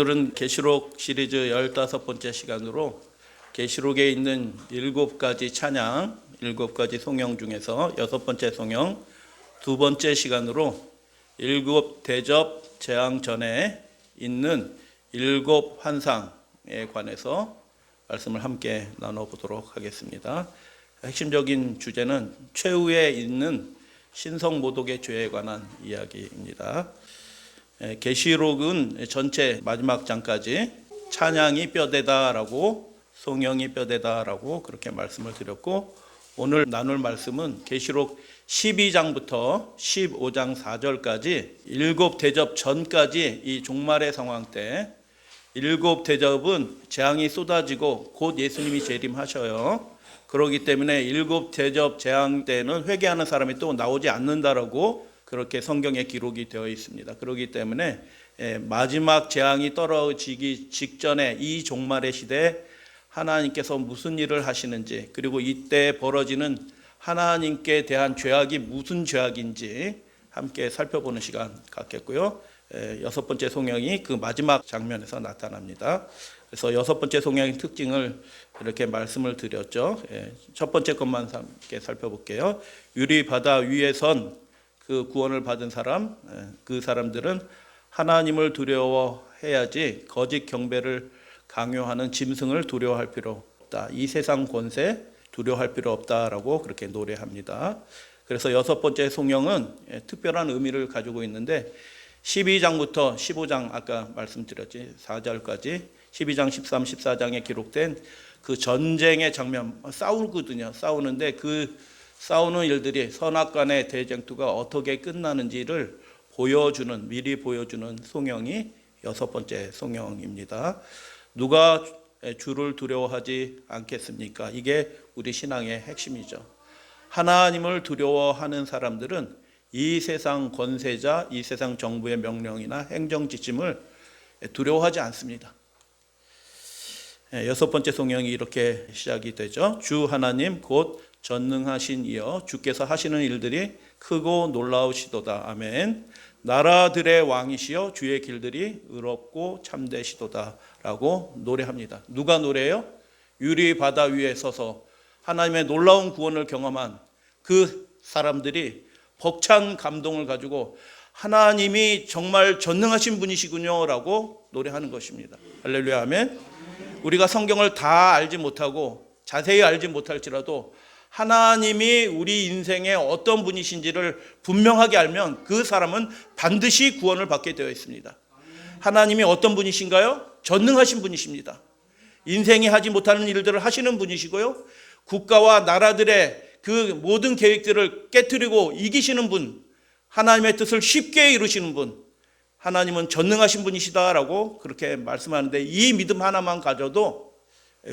오늘은 계시록 시리즈 15번째 시간으로 계시록에 있는 7가지 찬양, 7가지 송영 중에서 6번째 송영, 2번째 시간으로 7 대접 재앙 전에 있는 7 환상에 관해서 말씀을 함께 나눠보도록 하겠습니다. 핵심적인 주제는 최후에 있는 신성모독의 죄에 관한 이야기입니다. 계시록은 전체 마지막 장까지 찬양이 뼈대다라고 송영이 뼈대다라고 그렇게 말씀을 드렸고, 오늘 나눌 말씀은 계시록 12장부터 15장 4절까지 7 대접 전까지 이 종말의 상황 때 7 대접은 재앙이 쏟아지고 곧 예수님이 재림하셔요. 그렇기 때문에 7 대접 재앙 때는 회개하는 사람이 또 나오지 않는다라고 그렇게 성경에 기록이 되어 있습니다. 그렇기 때문에 마지막 재앙이 떨어지기 직전에 이 종말의 시대에 하나님께서 무슨 일을 하시는지, 그리고 이때 벌어지는 하나님께 대한 죄악이 무슨 죄악인지 함께 살펴보는 시간 갖겠고요. 6번째 송영이 그 마지막 장면에서 나타납니다. 그래서 6번째 송영의 특징을 이렇게 말씀을 드렸죠. 첫 번째 것만 함께 살펴볼게요. 유리 바다 위에 선 그 구원을 받은 사람, 그 사람들은 하나님을 두려워해야지 거짓 경배를 강요하는 짐승을 두려워할 필요 없다. 이 세상 권세 두려워할 필요 없다라고 그렇게 노래합니다. 그래서 6번째 송영은 특별한 의미를 가지고 있는데 12장부터 15장 아까 말씀드렸지 4절까지 12장 13, 14장에 기록된 그 전쟁의 장면, 싸우거든요. 싸우는데 그 싸우는 일들이 선악간의 대쟁투가 어떻게 끝나는지를 미리 보여주는 송영이 6번째 송영입니다. 누가 주를 두려워하지 않겠습니까? 이게 우리 신앙의 핵심이죠. 하나님을 두려워하는 사람들은 이 세상 권세자, 이 세상 정부의 명령이나 행정 지침을 두려워하지 않습니다. 6번째 송영이 이렇게 시작이 되죠. 주 하나님 곧 전능하신 이여 주께서 하시는 일들이 크고 놀라우시도다. 아멘. 나라들의 왕이시여 주의 길들이 의롭고 참되시도다 라고 노래합니다. 누가 노래해요? 유리 바다 위에 서서 하나님의 놀라운 구원을 경험한 그 사람들이 벅찬 감동을 가지고 하나님이 정말 전능하신 분이시군요 라고 노래하는 것입니다. 할렐루야, 아멘. 우리가 성경을 다 알지 못하고 자세히 알지 못할지라도 하나님이 우리 인생에 어떤 분이신지를 분명하게 알면 그 사람은 반드시 구원을 받게 되어 있습니다. 하나님이 어떤 분이신가요? 전능하신 분이십니다. 인생이 하지 못하는 일들을 하시는 분이시고요. 국가와 나라들의 그 모든 계획들을 깨트리고 이기시는 분, 하나님의 뜻을 쉽게 이루시는 분, 하나님은 전능하신 분이시다라고 그렇게 말씀하는데, 이 믿음 하나만 가져도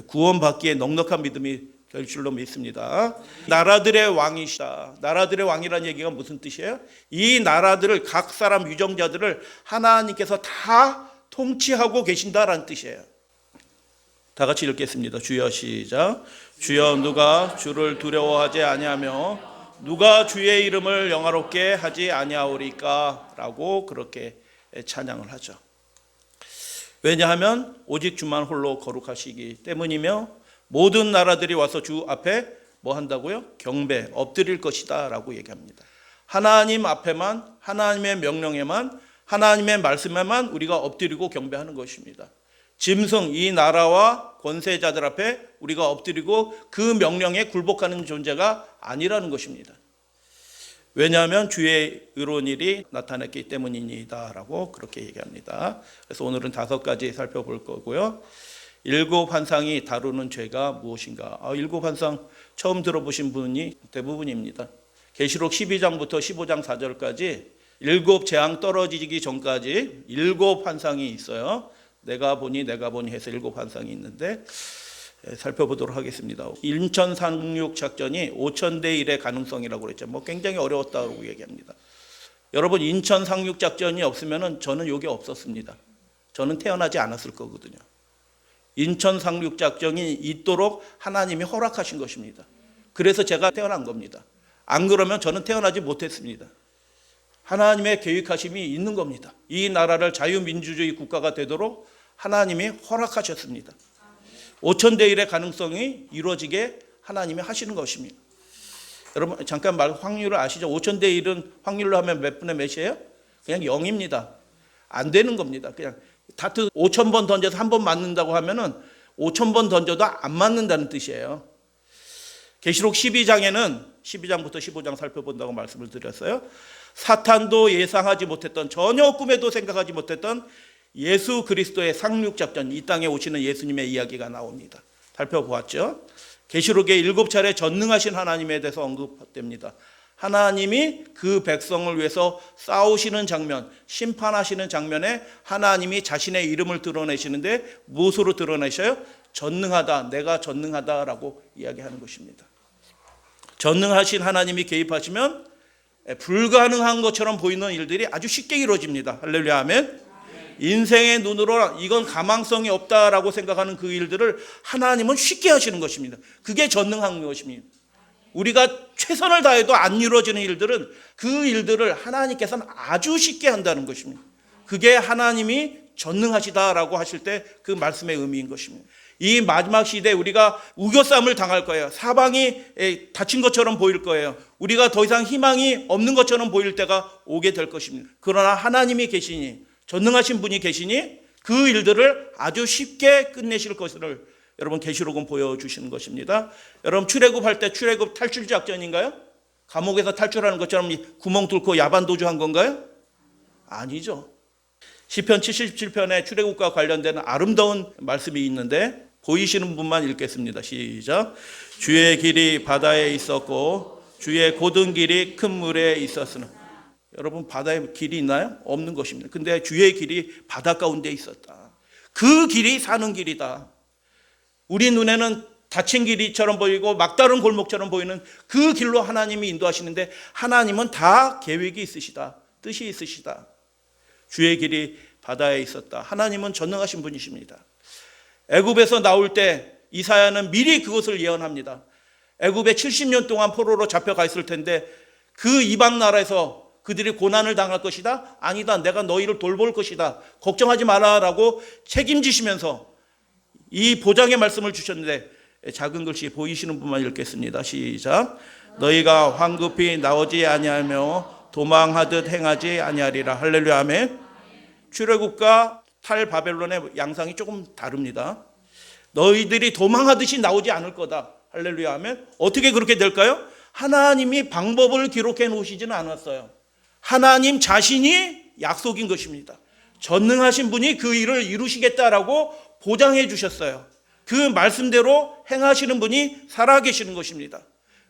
구원받기에 넉넉한 믿음이 될 줄로 믿습니다. 나라들의 왕이시다. 나라들의 왕이라는 얘기가 무슨 뜻이에요? 이 나라들을, 각 사람 유정자들을 하나님께서 다 통치하고 계신다라는 뜻이에요. 다 같이 읽겠습니다. 주여, 시작. 주여, 누가 주를 두려워하지 아니하며 누가 주의 이름을 영화롭게 하지 아니하오리까 라고 그렇게 찬양을 하죠. 왜냐하면 오직 주만 홀로 거룩하시기 때문이며 모든 나라들이 와서 주 앞에 뭐 한다고요? 경배, 엎드릴 것이다 라고 얘기합니다. 하나님 앞에만, 하나님의 명령에만, 하나님의 말씀에만 우리가 엎드리고 경배하는 것입니다. 짐승, 이 나라와 권세자들 앞에 우리가 엎드리고 그 명령에 굴복하는 존재가 아니라는 것입니다. 왜냐하면 주의 의로운 일이 나타났기 때문이다 라고 그렇게 얘기합니다. 그래서 오늘은 5가지 살펴볼 거고요. 7 환상이 다루는 죄가 무엇인가? 7 환상 처음 들어보신 분이 대부분입니다. 계시록 12장부터 15장 4절까지 7 재앙 떨어지기 전까지 7 환상이 있어요. 내가 보니 해서 7 환상이 있는데 살펴보도록 하겠습니다. 인천 상륙 작전이 5000대 1의 가능성이라고 그랬죠. 굉장히 어려웠다고 얘기합니다. 여러분, 인천 상륙 작전이 없으면 저는 여기 없었습니다. 저는 태어나지 않았을 거거든요. 인천 상륙 작전이 있도록 하나님이 허락하신 것입니다. 그래서 제가 태어난 겁니다. 안 그러면 저는 태어나지 못했습니다. 하나님의 계획하심이 있는 겁니다. 이 나라를 자유민주주의 국가가 되도록 하나님이 허락하셨습니다. 5000대 1의 가능성이 이루어지게 하나님이 하시는 것입니다. 여러분 잠깐 확률을 아시죠? 5000대 1은 확률로 하면 몇 분의 몇이에요? 그냥 0입니다. 안 되는 겁니다. 그냥 다트 5000번 던져서 한 번 맞는다고 하면은 5000번 던져도 안 맞는다는 뜻이에요. 계시록 12장에는 12장부터 15장 살펴본다고 말씀을 드렸어요. 사탄도 예상하지 못했던, 전혀 꿈에도 생각하지 못했던 예수 그리스도의 상륙작전, 이 땅에 오시는 예수님의 이야기가 나옵니다. 살펴보았죠. 계시록에 7차례 전능하신 하나님에 대해서 언급됩니다. 하나님이 그 백성을 위해서 싸우시는 장면, 심판하시는 장면에 하나님이 자신의 이름을 드러내시는데 무엇으로 드러내셔요? 전능하다, 내가 전능하다라고 이야기하는 것입니다. 전능하신 하나님이 개입하시면 불가능한 것처럼 보이는 일들이 아주 쉽게 이루어집니다. 할렐루야, 아멘. 인생의 눈으로 이건 가망성이 없다라고 생각하는 그 일들을 하나님은 쉽게 하시는 것입니다. 그게 전능한 것입니다. 우리가 최선을 다해도 안 이루어지는 일들은 그 일들을 하나님께서는 아주 쉽게 한다는 것입니다. 그게 하나님이 전능하시다라고 하실 때 그 말씀의 의미인 것입니다. 이 마지막 시대에 우리가 우겨싸움을 당할 거예요. 사방이 닫힌 것처럼 보일 거예요. 우리가 더 이상 희망이 없는 것처럼 보일 때가 오게 될 것입니다. 그러나 하나님이 계시니, 전능하신 분이 계시니 그 일들을 아주 쉽게 끝내실 것을 여러분 계시록은 보여주시는 것입니다. 여러분 출애굽할 때 출애굽 탈출 작전인가요? 감옥에서 탈출하는 것처럼 구멍 뚫고 야반도주한 건가요? 아니죠. 시편 77편에 출애굽과 관련된 아름다운 말씀이 있는데 보이시는 분만 읽겠습니다. 시작. 주의 길이 바다에 있었고 주의 곧은 길이 큰 물에 있었으나. 여러분 바다에 길이 있나요? 없는 것입니다. 근데 주의 길이 바다 가운데 있었다. 그 길이 사는 길이다. 우리 눈에는 닫힌 길이처럼 보이고 막다른 골목처럼 보이는 그 길로 하나님이 인도하시는데 하나님은 다 계획이 있으시다. 뜻이 있으시다. 주의 길이 바다에 있었다. 하나님은 전능하신 분이십니다. 애굽에서 나올 때 이사야는 미리 그것을 예언합니다. 애굽에 70년 동안 포로로 잡혀가 있을 텐데 그 이방 나라에서 그들이 고난을 당할 것이다? 아니다. 내가 너희를 돌볼 것이다. 걱정하지 마라라고 책임지시면서 이 보장의 말씀을 주셨는데 작은 글씨 보이시는 분만 읽겠습니다. 시작. 너희가 황급히 나오지 아니하며 도망하듯 행하지 아니하리라. 할렐루야, 아멘. 출애굽과 탈바벨론의 양상이 조금 다릅니다. 너희들이 도망하듯이 나오지 않을 거다. 할렐루야, 아멘. 어떻게 그렇게 될까요? 하나님이 방법을 기록해 놓으시지는 않았어요. 하나님 자신이 약속인 것입니다. 전능하신 분이 그 일을 이루시겠다라고 보장해 주셨어요. 그 말씀대로 행하시는 분이 살아계시는 것입니다.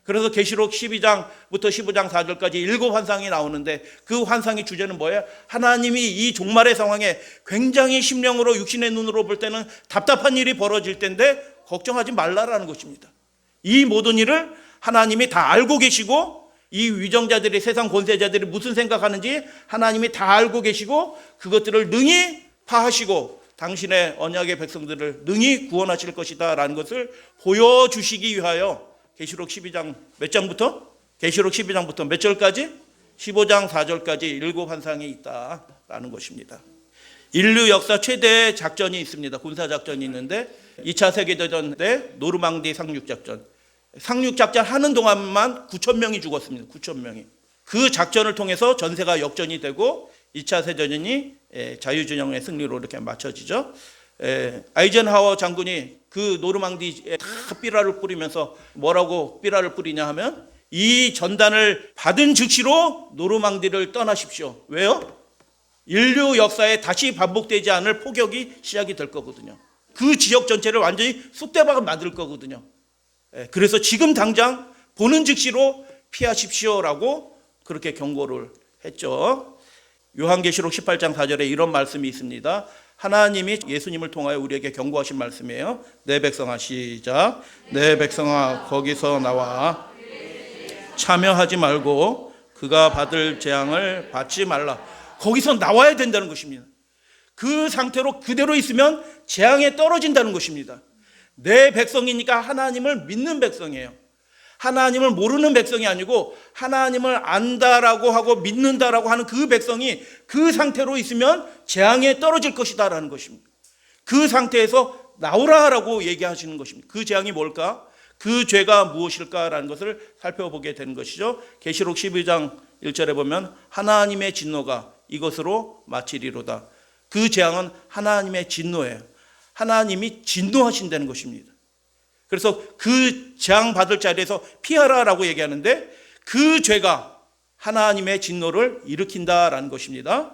그래서 계시록 12장부터 15장 4절까지 7 환상이 나오는데 그 환상의 주제는 뭐예요? 하나님이 이 종말의 상황에 굉장히 심령으로 육신의 눈으로 볼 때는 답답한 일이 벌어질 텐데 걱정하지 말라라는 것입니다. 이 모든 일을 하나님이 다 알고 계시고 이 위정자들이, 세상 권세자들이 무슨 생각하는지 하나님이 다 알고 계시고 그것들을 능히 파하시고 당신의 언약의 백성들을 능히 구원하실 것이다 라는 것을 보여주시기 위하여 계시록 12장 몇 장부터? 계시록 12장부터 몇 절까지? 15장 4절까지 7 환상이 있다라는 것입니다. 인류 역사 최대의 작전이 있습니다. 군사작전이 있는데 2차 세계대전 때 노르망디 상륙작전. 상륙작전 하는 동안만 9,000명이 죽었습니다. 9,000명이. 그 작전을 통해서 전세가 역전이 되고 2차 세계대전이 자유진영의 승리로 이렇게 맞춰지죠. 아이젠하워 장군이 그 노르망디에 다 삐라를 뿌리면서 뭐라고 삐라를 뿌리냐 하면 이 전단을 받은 즉시로 노르망디를 떠나십시오. 왜요? 인류 역사에 다시 반복되지 않을 포격이 시작이 될 거거든요. 그 지역 전체를 완전히 쑥대박을 만들 거거든요. 그래서 지금 당장 보는 즉시로 피하십시오라고 그렇게 경고를 했죠. 요한계시록 18장 4절에 이런 말씀이 있습니다. 하나님이 예수님을 통하여 우리에게 경고하신 말씀이에요. 내 백성아, 시작. 내 백성아, 거기서 나와 참여하지 말고 그가 받을 재앙을 받지 말라. 거기서 나와야 된다는 것입니다. 그 상태로 그대로 있으면 재앙에 떨어진다는 것입니다. 내 백성이니까 하나님을 믿는 백성이에요. 하나님을 모르는 백성이 아니고 하나님을 안다라고 하고 믿는다라고 하는 그 백성이 그 상태로 있으면 재앙에 떨어질 것이다라는 것입니다. 그 상태에서 나오라라고 얘기하시는 것입니다. 그 재앙이 뭘까? 그 죄가 무엇일까라는 것을 살펴보게 되는 것이죠. 계시록 12장 1절에 보면 하나님의 진노가 이것으로 마치리로다. 그 재앙은 하나님의 진노예요. 하나님이 진노하신다는 것입니다. 그래서 그 재앙 받을 자리에서 피하라라고 얘기하는데 그 죄가 하나님의 진노를 일으킨다라는 것입니다.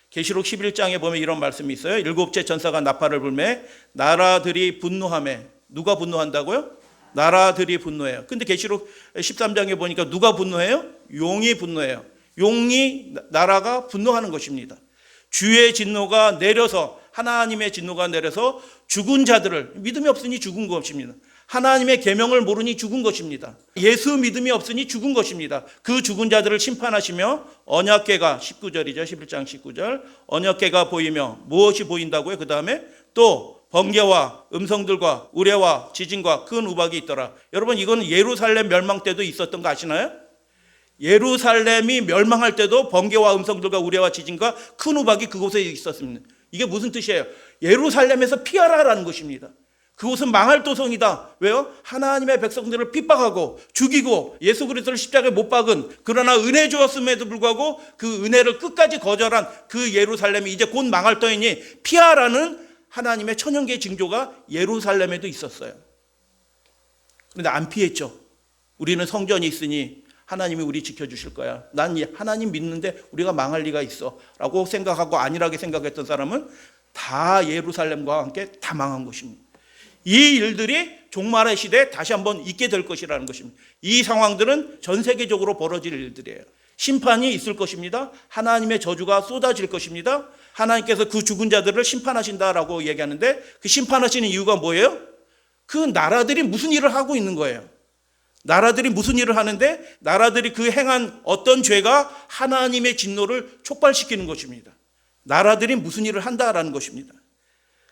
계시록 11장에 보면 이런 말씀이 있어요. 일곱째 전사가 나팔을 불매 나라들이 분노하매. 누가 분노한다고요? 나라들이 분노해요. 근데 계시록 13장에 보니까 누가 분노해요? 용이 분노해요. 용이 나라가 분노하는 것입니다. 주의 진노가 내려서 하나님의 진노가 내려서 죽은 자들을 믿음이 없으니 죽은 것입니다. 하나님의 계명을 모르니 죽은 것입니다. 예수 믿음이 없으니 죽은 것입니다. 그 죽은 자들을 심판하시며 언약궤가 19절이죠. 11장 19절 언약궤가 보이며 무엇이 보인다고요? 그 다음에 또 번개와 음성들과 우레와 지진과 큰 우박이 있더라. 여러분 이건 예루살렘 멸망 때도 있었던 거 아시나요? 예루살렘이 멸망할 때도 번개와 음성들과 우레와 지진과 큰 우박이 그곳에 있었습니다. 이게 무슨 뜻이에요? 예루살렘에서 피하라라는 것입니다. 그곳은 망할 도성이다. 왜요? 하나님의 백성들을 핍박하고 죽이고 예수 그리스도를 십자가에 못 박은 그러나 은혜 주었음에도 불구하고 그 은혜를 끝까지 거절한 그 예루살렘이 이제 곧 망할 터이니 피하라는 하나님의 천연계 징조가 예루살렘에도 있었어요. 그런데 안 피했죠. 우리는 성전이 있으니 하나님이 우리 지켜주실 거야. 난 하나님 믿는데 우리가 망할 리가 있어 라고 생각하고 안일하게 생각했던 사람은 다 예루살렘과 함께 다 망한 것입니다. 이 일들이 종말의 시대에 다시 한번 있게 될 것이라는 것입니다. 이 상황들은 전 세계적으로 벌어질 일들이에요. 심판이 있을 것입니다. 하나님의 저주가 쏟아질 것입니다. 하나님께서 그 죽은 자들을 심판하신다라고 얘기하는데 그 심판하시는 이유가 뭐예요? 그 나라들이 무슨 일을 하고 있는 거예요. 나라들이 무슨 일을 하는데 나라들이 그 행한 어떤 죄가 하나님의 진노를 촉발시키는 것입니다. 나라들이 무슨 일을 한다라는 것입니다.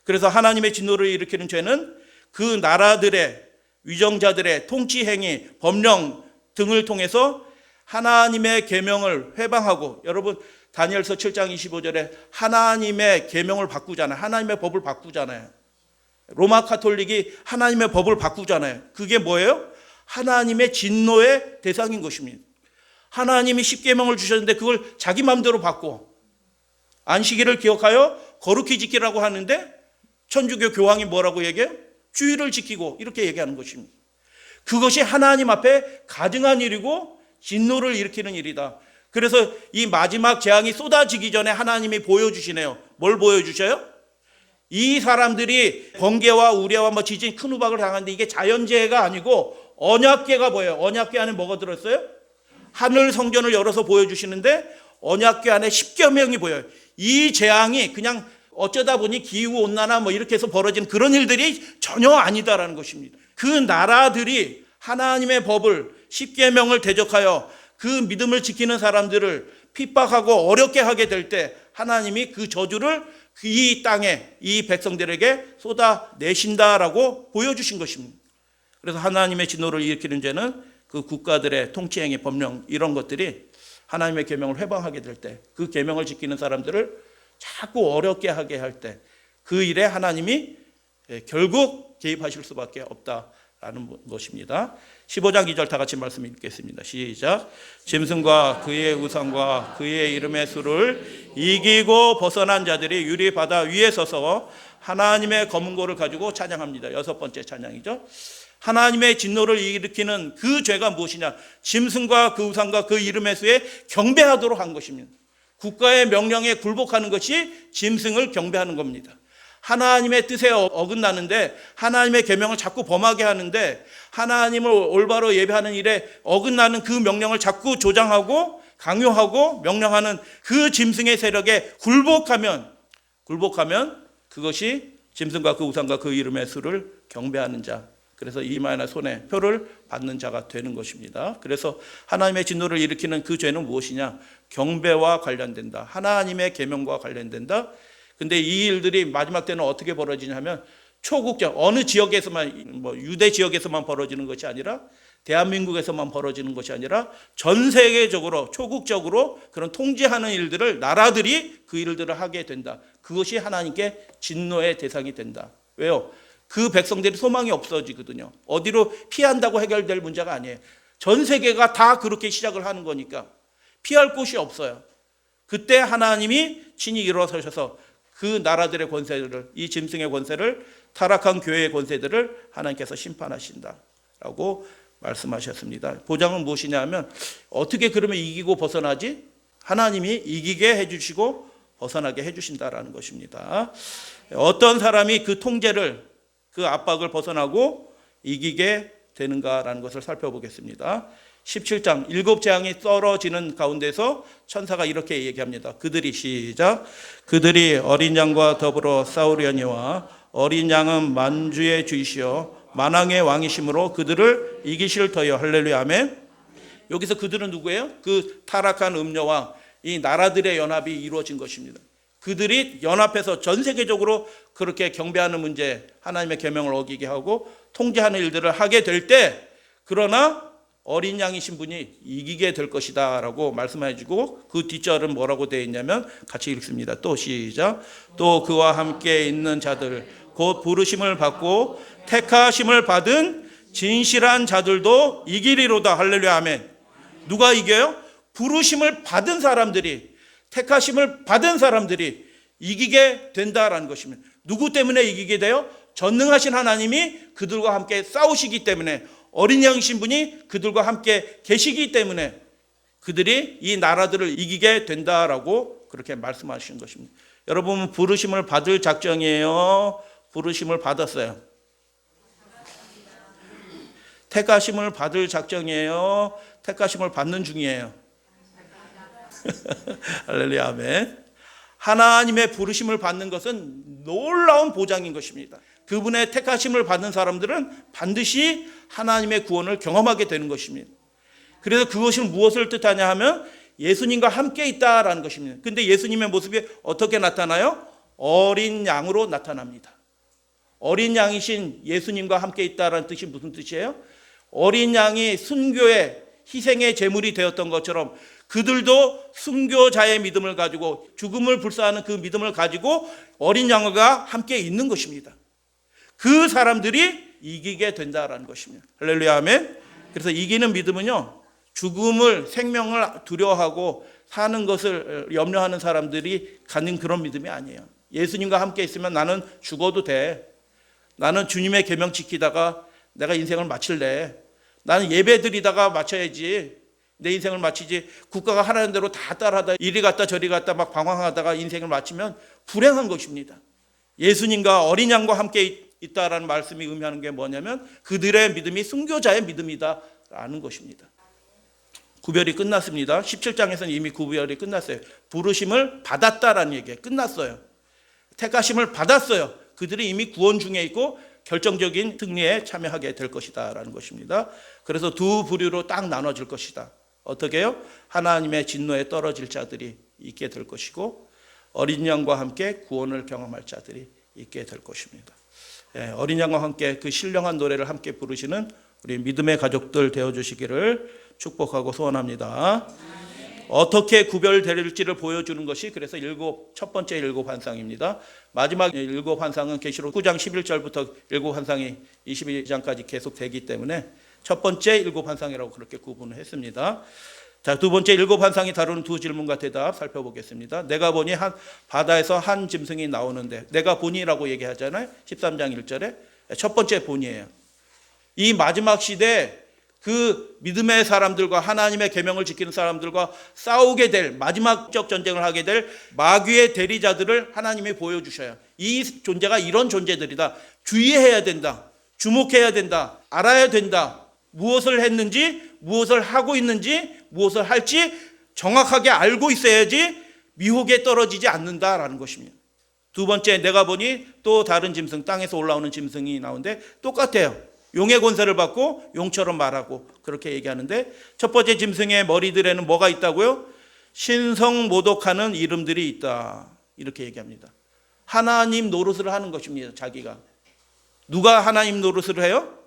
그래서 하나님의 진노를 일으키는 죄는 그 나라들의 위정자들의 통치 행위, 법령 등을 통해서 하나님의 계명을 회방하고, 여러분 다니엘서 7장 25절에 하나님의 계명을 바꾸잖아요. 하나님의 법을 바꾸잖아요. 로마 카톨릭이 하나님의 법을 바꾸잖아요. 그게 뭐예요? 하나님의 진노의 대상인 것입니다. 하나님이 십계명을 주셨는데 그걸 자기 마음대로 바꿔. 안식일을 기억하여 거룩히 지키라고 하는데 천주교 교황이 뭐라고 얘기해요? 주의를 지키고 이렇게 얘기하는 것입니다. 그것이 하나님 앞에 가증한 일이고 진노를 일으키는 일이다. 그래서 이 마지막 재앙이 쏟아지기 전에 하나님이 보여주시네요. 뭘 보여주셔요? 이 사람들이 번개와 우레와 지진 큰 우박을 당하는데 이게 자연재해가 아니고 언약궤가 보여요. 언약궤 안에 뭐가 들었어요? 하늘 성전을 열어서 보여주시는데 언약궤 안에 십계명이 보여요. 이 재앙이 그냥 어쩌다 보니 기후온난화 이렇게 해서 벌어진 그런 일들이 전혀 아니다라는 것입니다. 그 나라들이 하나님의 법을 십계명을 대적하여 그 믿음을 지키는 사람들을 핍박하고 어렵게 하게 될 때 하나님이 그 저주를 이 땅에 이 백성들에게 쏟아내신다라고 보여주신 것입니다. 그래서 하나님의 진노를 일으키는 죄는 그 국가들의 통치행위, 법령 이런 것들이 하나님의 계명을 회방하게 될 때 그 계명을 지키는 사람들을 자꾸 어렵게 하게 할 때 그 일에 하나님이 결국 개입하실 수밖에 없다라는 것입니다. 15장 2절 다 같이 말씀 읽겠습니다. 시작. 짐승과 그의 우상과 그의 이름의 수를 이기고 벗어난 자들이 유리 바다 위에 서서 하나님의 검은 고를 가지고 찬양합니다. 여섯 번째 찬양이죠. 하나님의 진노를 일으키는 그 죄가 무엇이냐? 짐승과 그 우상과 그 이름의 수에 경배하도록 한 것입니다. 국가의 명령에 굴복하는 것이 짐승을 경배하는 겁니다. 하나님의 뜻에 어긋나는데 하나님의 계명을 자꾸 범하게 하는데 하나님을 올바로 예배하는 일에 어긋나는 그 명령을 자꾸 조장하고 강요하고 명령하는 그 짐승의 세력에 굴복하면 그것이 짐승과 그 우상과 그 이름의 수를 경배하는 자, 그래서 이마나 손에 표를 받는 자가 되는 것입니다. 그래서 하나님의 진노를 일으키는 그 죄는 무엇이냐? 경배와 관련된다. 하나님의 계명과 관련된다. 근데 이 일들이 마지막 때는 어떻게 벌어지냐면 초국적 어느 지역에서만 뭐 유대 지역에서만 벌어지는 것이 아니라 대한민국에서만 벌어지는 것이 아니라 전 세계적으로 초국적으로 그런 통제하는 일들을 나라들이 그 일들을 하게 된다. 그것이 하나님께 진노의 대상이 된다. 왜요? 그 백성들이 소망이 없어지거든요. 어디로 피한다고 해결될 문제가 아니에요. 전 세계가 다 그렇게 시작을 하는 거니까 피할 곳이 없어요. 그때 하나님이 친히 일어서셔서 그 나라들의 권세들을, 이 짐승의 권세를, 타락한 교회의 권세들을 하나님께서 심판하신다라고 말씀하셨습니다. 보장은 무엇이냐 하면 어떻게 그러면 이기고 벗어나지? 하나님이 이기게 해주시고 벗어나게 해주신다라는 것입니다. 어떤 사람이 그 통제를, 그 압박을 벗어나고 이기게 되는가라는 것을 살펴보겠습니다. 17장 7재앙이 떨어지는 가운데서 천사가 이렇게 얘기합니다. 그들이 시작. 그들이 어린 양과 더불어 싸우려니와 어린 양은 만주의 주이시여 만왕의 왕이심으로 그들을 이기실 터여. 할렐루야 아멘. 여기서 그들은 누구예요? 그 타락한 음녀와 이 나라들의 연합이 이루어진 것입니다. 그들이 연합해서 전 세계적으로 그렇게 경배하는 문제, 하나님의 계명을 어기게 하고 통제하는 일들을 하게 될 때, 그러나 어린 양이신 분이 이기게 될 것이다 라고 말씀해 주고, 그 뒷절은 뭐라고 되어 있냐면 같이 읽습니다. 또 시작. 또 그와 함께 있는 자들 곧 부르심을 받고 택하심을 받은 진실한 자들도 이기리로다. 할렐루야 아멘. 누가 이겨요? 부르심을 받은 사람들이, 택하심을 받은 사람들이 이기게 된다라는 것입니다. 누구 때문에 이기게 돼요? 전능하신 하나님이 그들과 함께 싸우시기 때문에, 어린 양이신 분이 그들과 함께 계시기 때문에 그들이 이 나라들을 이기게 된다라고 그렇게 말씀하시는 것입니다. 여러분, 부르심을 받을 작정이에요? 부르심을 받았어요? 택하심을 받을 작정이에요? 택하심을 받는 중이에요? 할렐루야 아멘. 하나님의 부르심을 받는 것은 놀라운 보장인 것입니다. 그분의 택하심을 받는 사람들은 반드시 하나님의 구원을 경험하게 되는 것입니다. 그래서 그것이 무엇을 뜻하냐 하면 예수님과 함께 있다라는 것입니다. 근데 예수님의 모습이 어떻게 나타나요? 어린 양으로 나타납니다. 어린 양이신 예수님과 함께 있다라는 뜻이 무슨 뜻이에요? 어린 양이 순교의 희생의 제물이 되었던 것처럼 그들도 순교자의 믿음을 가지고, 죽음을 불사하는 그 믿음을 가지고 어린 양과 함께 있는 것입니다. 그 사람들이 이기게 된다라는 것입니다. 할렐루야 아멘. 그래서 이기는 믿음은요, 죽음을, 생명을 두려워하고 사는 것을 염려하는 사람들이 갖는 그런 믿음이 아니에요. 예수님과 함께 있으면 나는 죽어도 돼. 나는 주님의 계명 지키다가 내가 인생을 마칠래. 나는 예배 드리다가 마쳐야지. 내 인생을 마치지, 국가가 하라는 대로 다 따라하다 이리 갔다 저리 갔다 막 방황하다가 인생을 마치면 불행한 것입니다. 예수님과 어린 양과 함께 있다라는 말씀이 의미하는 게 뭐냐면 그들의 믿음이 순교자의 믿음이다라는 것입니다. 구별이 끝났습니다. 17장에서는 이미 구별이 끝났어요. 부르심을 받았다라는 얘기예요. 끝났어요. 택하심을 받았어요. 그들이 이미 구원 중에 있고 결정적인 승리에 참여하게 될 것이다 라는 것입니다. 그래서 두 부류로 딱 나눠질 것이다. 어떻게 해요? 하나님의 진노에 떨어질 자들이 있게 될 것이고, 어린 양과 함께 구원을 경험할 자들이 있게 될 것입니다. 어린 양과 함께 그 신령한 노래를 함께 부르시는 우리 믿음의 가족들 되어주시기를 축복하고 소원합니다. 어떻게 구별될지를 보여주는 것이 그래서 첫 번째 일곱 환상입니다. 마지막 일곱 환상은 계시록 9장 11절부터 일곱 환상이 22장까지 계속 되기 때문에 첫 번째 일곱 환상이라고 그렇게 구분을 했습니다. 자, 두 번째 일곱 환상이 다루는 두 질문과 대답 살펴보겠습니다. 내가 보니 바다에서 한 짐승이 나오는데, 내가 보니라고 얘기하잖아요. 13장 1절에 첫 번째 보니예요. 이 마지막 시대에 그 믿음의 사람들과 하나님의 계명을 지키는 사람들과 싸우게 될, 마지막적 전쟁을 하게 될 마귀의 대리자들을 하나님이 보여주셔요. 이 존재가 이런 존재들이다. 주의해야 된다. 주목해야 된다. 알아야 된다. 무엇을 했는지, 무엇을 하고 있는지, 무엇을 할지 정확하게 알고 있어야지 미혹에 떨어지지 않는다라는 것입니다. 두 번째, 내가 보니 또 다른 짐승, 땅에서 올라오는 짐승이 나오는데 똑같아요. 용의 권세를 받고 용처럼 말하고 그렇게 얘기하는데, 첫 번째 짐승의 머리들에는 뭐가 있다고요? 신성모독하는 이름들이 있다. 이렇게 얘기합니다. 하나님 노릇을 하는 것입니다. 자기가. 누가 하나님 노릇을 해요?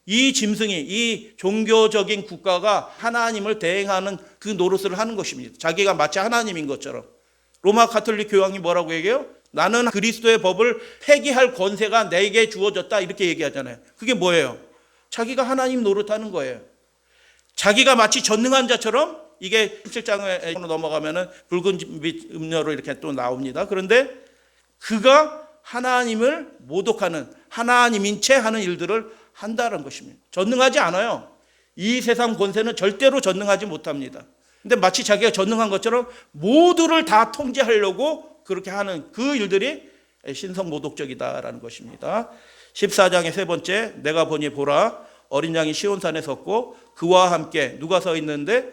이 짐승이, 이 종교적인 국가가 하나님을 대행하는 그 노릇을 하는 것입니다. 자기가 마치 하나님인 것처럼. 로마 가톨릭 교황이 뭐라고 얘기해요? 나는 그리스도의 법을 폐기할 권세가 내게 주어졌다, 이렇게 얘기하잖아요. 그게 뭐예요? 자기가 하나님 노릇하는 거예요. 자기가 마치 전능한 자처럼, 이게 17장에 넘어가면은 붉은 빛 음료로 이렇게 또 나옵니다. 그런데 그가 하나님을 모독하는, 하나님인 채 하는 일들을 한다는 것입니다. 전능하지 않아요. 이 세상 권세는 절대로 전능하지 못합니다. 근데 마치 자기가 전능한 것처럼 모두를 다 통제하려고 그렇게 하는 그 일들이 신성모독적이다라는 것입니다. 14장의 세 번째, 내가 보니 보라 어린 양이 시온산에 섰고 그와 함께 누가 서 있는데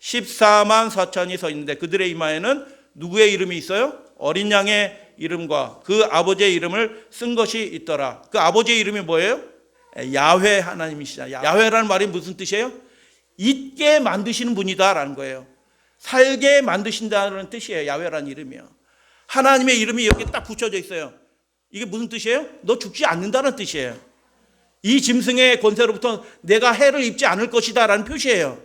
14만 4천이 서 있는데 그들의 이마에는 누구의 이름이 있어요? 어린 양의 이름과 그 아버지의 이름을 쓴 것이 있더라. 그 아버지의 이름이 뭐예요? 야훼 하나님이시다. 야훼라는 말이 무슨 뜻이에요? 있게 만드시는 분이다라는 거예요. 살게 만드신다는 뜻이에요. 야훼라는 이름이요. 하나님의 이름이 여기 딱 붙여져 있어요. 이게 무슨 뜻이에요? 너 죽지 않는다는 뜻이에요. 이 짐승의 권세로부터 내가 해를 입지 않을 것이다 라는 표시예요.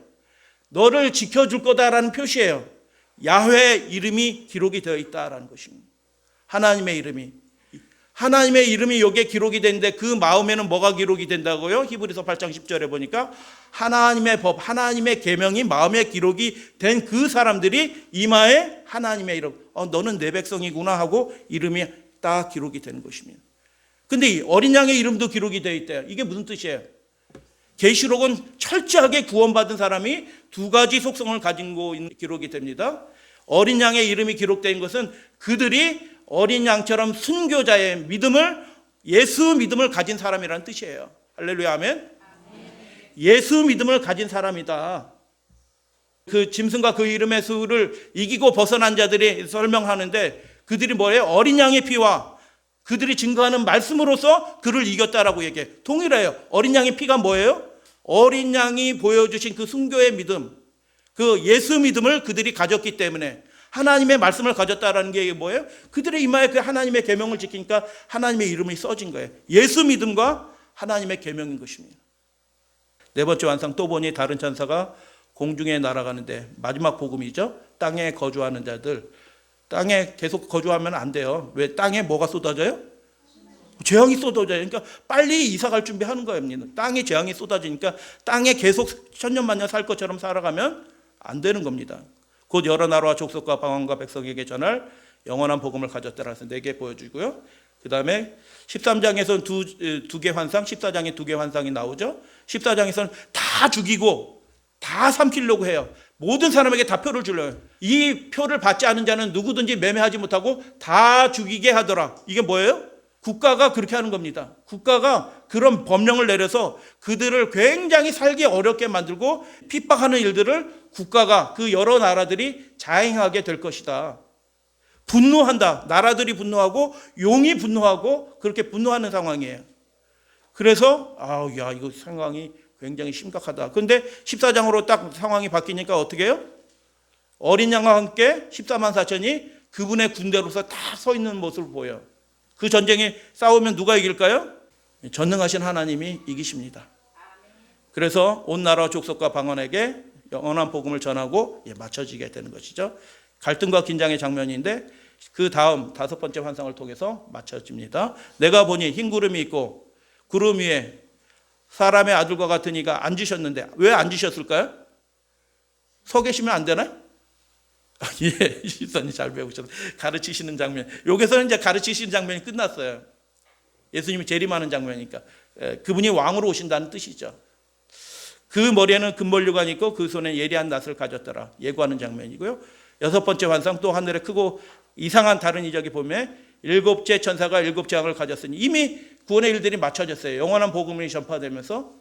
너를 지켜줄 거다라는 표시예요. 야훼 이름이 기록이 되어 있다라는 것입니다. 하나님의 이름이 여기에 기록이 되는데 그 마음에는 뭐가 기록이 된다고요? 히브리서 8장 10절에 보니까 하나님의 법, 하나님의 계명이 마음에 기록이 된 그 사람들이 이마에 하나님의 이름, 너는 내 백성이구나 하고 이름이 딱 기록이 되는 것입니다. 근데 이 어린 양의 이름도 기록이 되어 있대요. 이게 무슨 뜻이에요? 계시록은 철저하게 구원받은 사람이 두 가지 속성을 가지고 있는 기록이 됩니다. 어린 양의 이름이 기록된 것은 그들이 어린 양처럼 순교자의 믿음을, 예수 믿음을 가진 사람이라는 뜻이에요. 할렐루야, 아멘. 예수 믿음을 가진 사람이다. 그 짐승과 그 이름의 수를 이기고 벗어난 자들이 설명하는데 그들이 뭐예요? 어린 양의 피와 그들이 증거하는 말씀으로서 그를 이겼다라고 얘기해. 동일해요. 어린 양의 피가 뭐예요? 어린 양이 보여주신 그 순교의 믿음, 그 예수 믿음을 그들이 가졌기 때문에 하나님의 말씀을 가졌다라는 게 뭐예요? 그들의 이마에 그 하나님의 계명을 지키니까 하나님의 이름이 써진 거예요. 예수 믿음과 하나님의 계명인 것입니다. 네 번째 환상, 또 보니 다른 천사가 공중에 날아가는데, 마지막 복음이죠. 땅에 거주하는 자들. 땅에 계속 거주하면 안 돼요. 왜? 땅에 뭐가 쏟아져요? 재앙이 쏟아져요. 그러니까 빨리 이사 갈 준비하는 거예요. 땅에 재앙이 쏟아지니까 땅에 계속 천년만년 살 것처럼 살아가면 안 되는 겁니다. 곧 여러 나라와 족속과 방언과 백성에게 전할 영원한 복음을 가졌다라 해서 4개 보여주고요. 그 다음에 13장에서는 두 개 환상, 14장에 2개 환상이 나오죠. 14장에서는 다 죽이고 다 삼키려고 해요. 모든 사람에게 다 표를 주려요. 이 표를 받지 않은 자는 누구든지 매매하지 못하고 다 죽이게 하더라. 이게 뭐예요? 국가가 그렇게 하는 겁니다. 국가가 그런 법령을 내려서 그들을 굉장히 살기 어렵게 만들고 핍박하는 일들을 국가가, 그 여러 나라들이 자행하게 될 것이다. 분노한다. 나라들이 분노하고 용이 분노하고 그렇게 분노하는 상황이에요. 그래서 이거 상황이 굉장히 심각하다. 그런데 14장으로 딱 상황이 바뀌니까 어떻게 해요? 어린 양과 함께 14만 4천이 그분의 군대로서 다 서 있는 모습을 보여요. 그 전쟁에 싸우면 누가 이길까요? 전능하신 하나님이 이기십니다. 그래서 온 나라와 족속과 방언에게 영원한 복음을 전하고 맞춰지게 되는 것이죠. 갈등과 긴장의 장면인데 그 다음 5번째 환상을 통해서 맞춰집니다. 내가 보니 흰 구름이 있고 구름 위에 사람의 아들과 같은 이가 앉으셨는데, 왜 앉으셨을까요? 서 계시면 안 되나요? 예, 시선이 잘 배우셔서 가르치시는 장면. 여기서는 이제 가르치시는 장면이 끝났어요. 예수님이 재림하는 장면이니까. 그분이 왕으로 오신다는 뜻이죠. 그 머리에는 금벌류관이 있고 그 손에 예리한 낫을 가졌더라. 예고하는 장면이고요. 6번째 환상, 또 하늘에 크고 이상한 다른 이적이 보면 7째 천사가 7 재앙을 가졌으니, 이미 구원의 일들이 맞춰졌어요. 영원한 복음이 전파되면서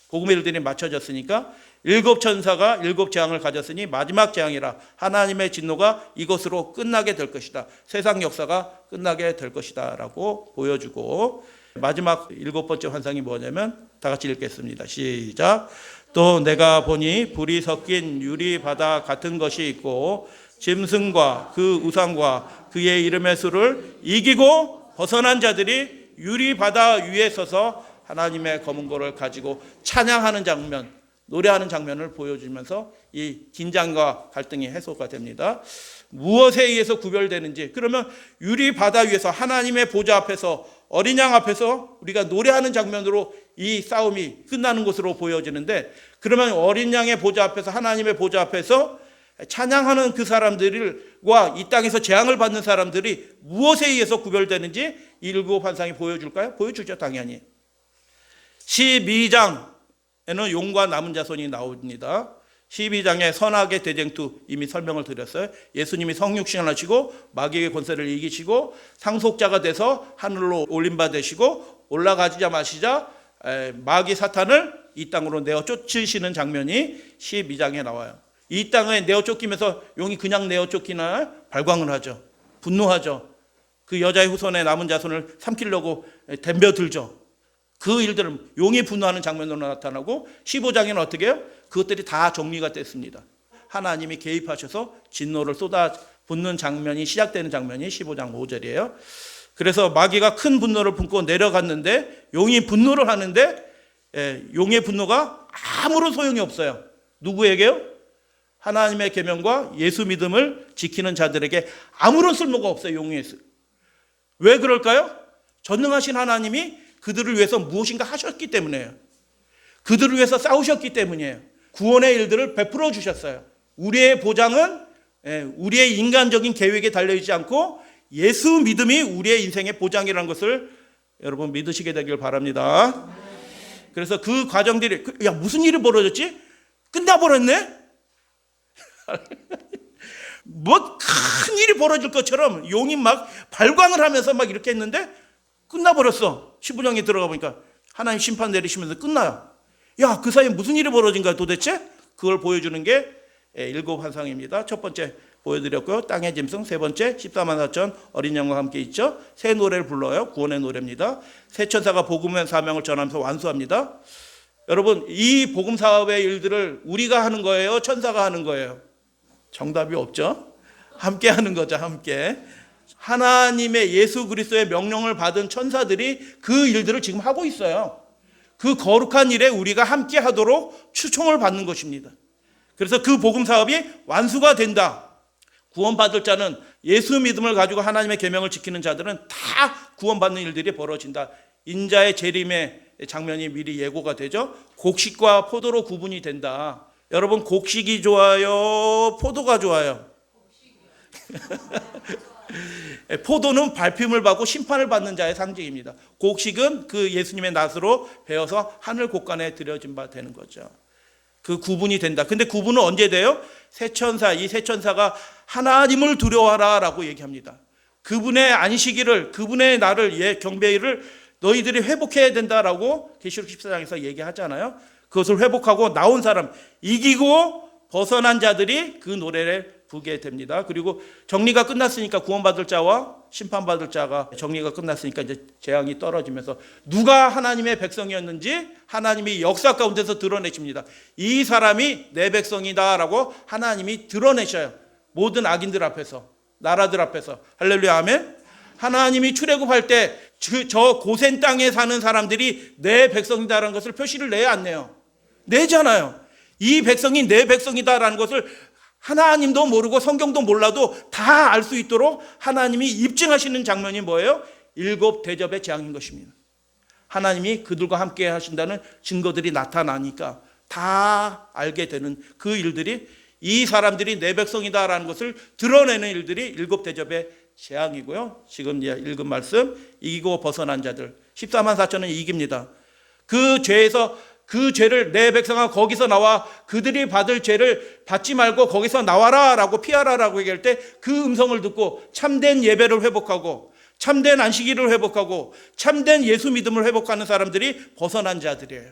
복음의 일들이 맞춰졌으니까 7 천사가 7 재앙을 가졌으니 마지막 재앙이라 하나님의 진노가 이것으로 끝나게 될 것이다. 세상 역사가 끝나게 될 것이다 라고 보여주고, 마지막 7번째 환상이 뭐냐면 다 같이 읽겠습니다. 시작. 또 내가 보니 불이 섞인 유리 바다 같은 것이 있고 짐승과 그 우상과 그의 이름의 수를 이기고 벗어난 자들이 유리 바다 위에 서서 하나님의 검은고를 가지고 찬양하는 장면, 노래하는 장면을 보여주면서 이 긴장과 갈등이 해소가 됩니다. 무엇에 의해서 구별되는지, 그러면 유리 바다 위에서 하나님의 보좌 앞에서 어린 양 앞에서 우리가 노래하는 장면으로 이 싸움이 끝나는 것으로 보여지는데, 그러면 어린 양의 보좌 앞에서, 하나님의 보좌 앞에서 찬양하는 그 사람들과 이 땅에서 재앙을 받는 사람들이 무엇에 의해서 구별되는지 일곱 환상이 보여줄까요? 보여주죠, 당연히. 12장에는 용과 남은 자손이 나옵니다. 12장에 선악의 대쟁투 이미 설명을 드렸어요. 예수님이 성육신을 하시고 마귀의 권세를 이기시고 상속자가 돼서 하늘로 올림바 되시고 올라가지자 마시자 마귀 사탄을 이 땅으로 내어 쫓으시는 장면이 12장에 나와요. 이 땅에 내어 쫓기면서 용이 그냥 내어 쫓기나 발광을 하죠. 분노하죠. 그 여자의 후손의 남은 자손을 삼키려고 덤벼들죠. 그 일들은 용이 분노하는 장면으로 나타나고 15장에는 어떻게 해요? 그것들이 다 정리가 됐습니다. 하나님이 개입하셔서 진노를 쏟아붓는 장면이 시작되는 장면이 15장 5절이에요. 그래서 마귀가 큰 분노를 품고 내려갔는데 용이 분노를 하는데 용의 분노가 아무런 소용이 없어요. 누구에게요? 하나님의 계명과 예수 믿음을 지키는 자들에게 아무런 쓸모가 없어요. 용의 왜 그럴까요? 전능하신 하나님이 그들을 위해서 무엇인가 하셨기 때문이에요. 그들을 위해서 싸우셨기 때문이에요. 구원의 일들을 베풀어 주셨어요. 우리의 보장은 우리의 인간적인 계획에 달려있지 않고 예수 믿음이 우리의 인생의 보장이라는 것을 여러분 믿으시게 되길 바랍니다. 그래서 그 과정들이 무슨 일이 벌어졌지? 끝나버렸네? 뭐 큰 일이 벌어질 것처럼 용이 막 발광을 하면서 막 이렇게 했는데 끝나버렸어. 15장에 들어가 보니까 하나님 심판 내리시면서 끝나요. 야, 그 사이에 무슨 일이 벌어진 거야 도대체? 그걸 보여주는 게 일곱 환상입니다. 첫 번째 보여드렸고요. 땅의 짐승. 세 번째 14만 4천 어린 양과 함께 있죠. 새 노래를 불러요. 구원의 노래입니다. 새 천사가 복음의 사명을 전하면서 완수합니다. 여러분, 이 복음 사업의 일들을 우리가 하는 거예요? 천사가 하는 거예요? 정답이 없죠. 함께 하는 거죠. 함께. 하나님의 예수 그리스도의 명령을 받은 천사들이 그 일들을 지금 하고 있어요. 그 거룩한 일에 우리가 함께 하도록 추청을 받는 것입니다. 그래서 그 복음 사업이 완수가 된다. 구원받을 자는, 예수 믿음을 가지고 하나님의 계명을 지키는 자들은 다 구원받는 일들이 벌어진다. 인자의 재림의 장면이 미리 예고가 되죠. 곡식과 포도로 구분이 된다. 여러분, 곡식이 좋아요? 포도가 좋아요? 포도는 밟힘을 받고 심판을 받는 자의 상징입니다. 곡식은 그 예수님의 낫으로 베어서 하늘 곳간에 들여진 바 되는 거죠. 그 구분이 된다. 근데 구분은 언제 돼요? 새천사, 이 새천사가 하나님을 두려워하라 라고 얘기합니다. 그분의 안식일을, 그분의 날을, 경배일을 너희들이 회복해야 된다라고 계시록 14장에서 얘기하잖아요. 그것을 회복하고 나온 사람, 이기고 벗어난 자들이 그 노래를 부르게 됩니다. 그리고 정리가 끝났으니까 구원받을 자와 심판받을 자가 정리가 끝났으니까 이제 재앙이 떨어지면서 누가 하나님의 백성이었는지 하나님이 역사 가운데서 드러내십니다. 이 사람이 내 백성이다라고 하나님이 드러내셔요. 모든 악인들 앞에서, 나라들 앞에서. 할렐루야, 아멘. 하나님이 출애굽할 때 저 고센 땅에 사는 사람들이 내 백성이다라는 것을 표시를 내야 안 내요? 내잖아요. 이 백성이 내 백성이다라는 것을 하나님도 모르고 성경도 몰라도 다 알 수 있도록 하나님이 입증하시는 장면이 뭐예요? 일곱 대접의 재앙인 것입니다. 하나님이 그들과 함께 하신다는 증거들이 나타나니까 다 알게 되는 그 일들이, 이 사람들이 내 백성이다라는 것을 드러내는 일들이 일곱 대접의 재앙이고요. 지금 읽은 말씀, 이기고 벗어난 자들 14만 4천은 이깁니다. 그 죄에서, 그 죄를, 내 백성아 거기서 나와, 그들이 받을 죄를 받지 말고 거기서 나와라 라고, 피하라 라고 얘기할 때 그 음성을 듣고 참된 예배를 회복하고 참된 안식일을 회복하고 참된 예수 믿음을 회복하는 사람들이 벗어난 자들이에요.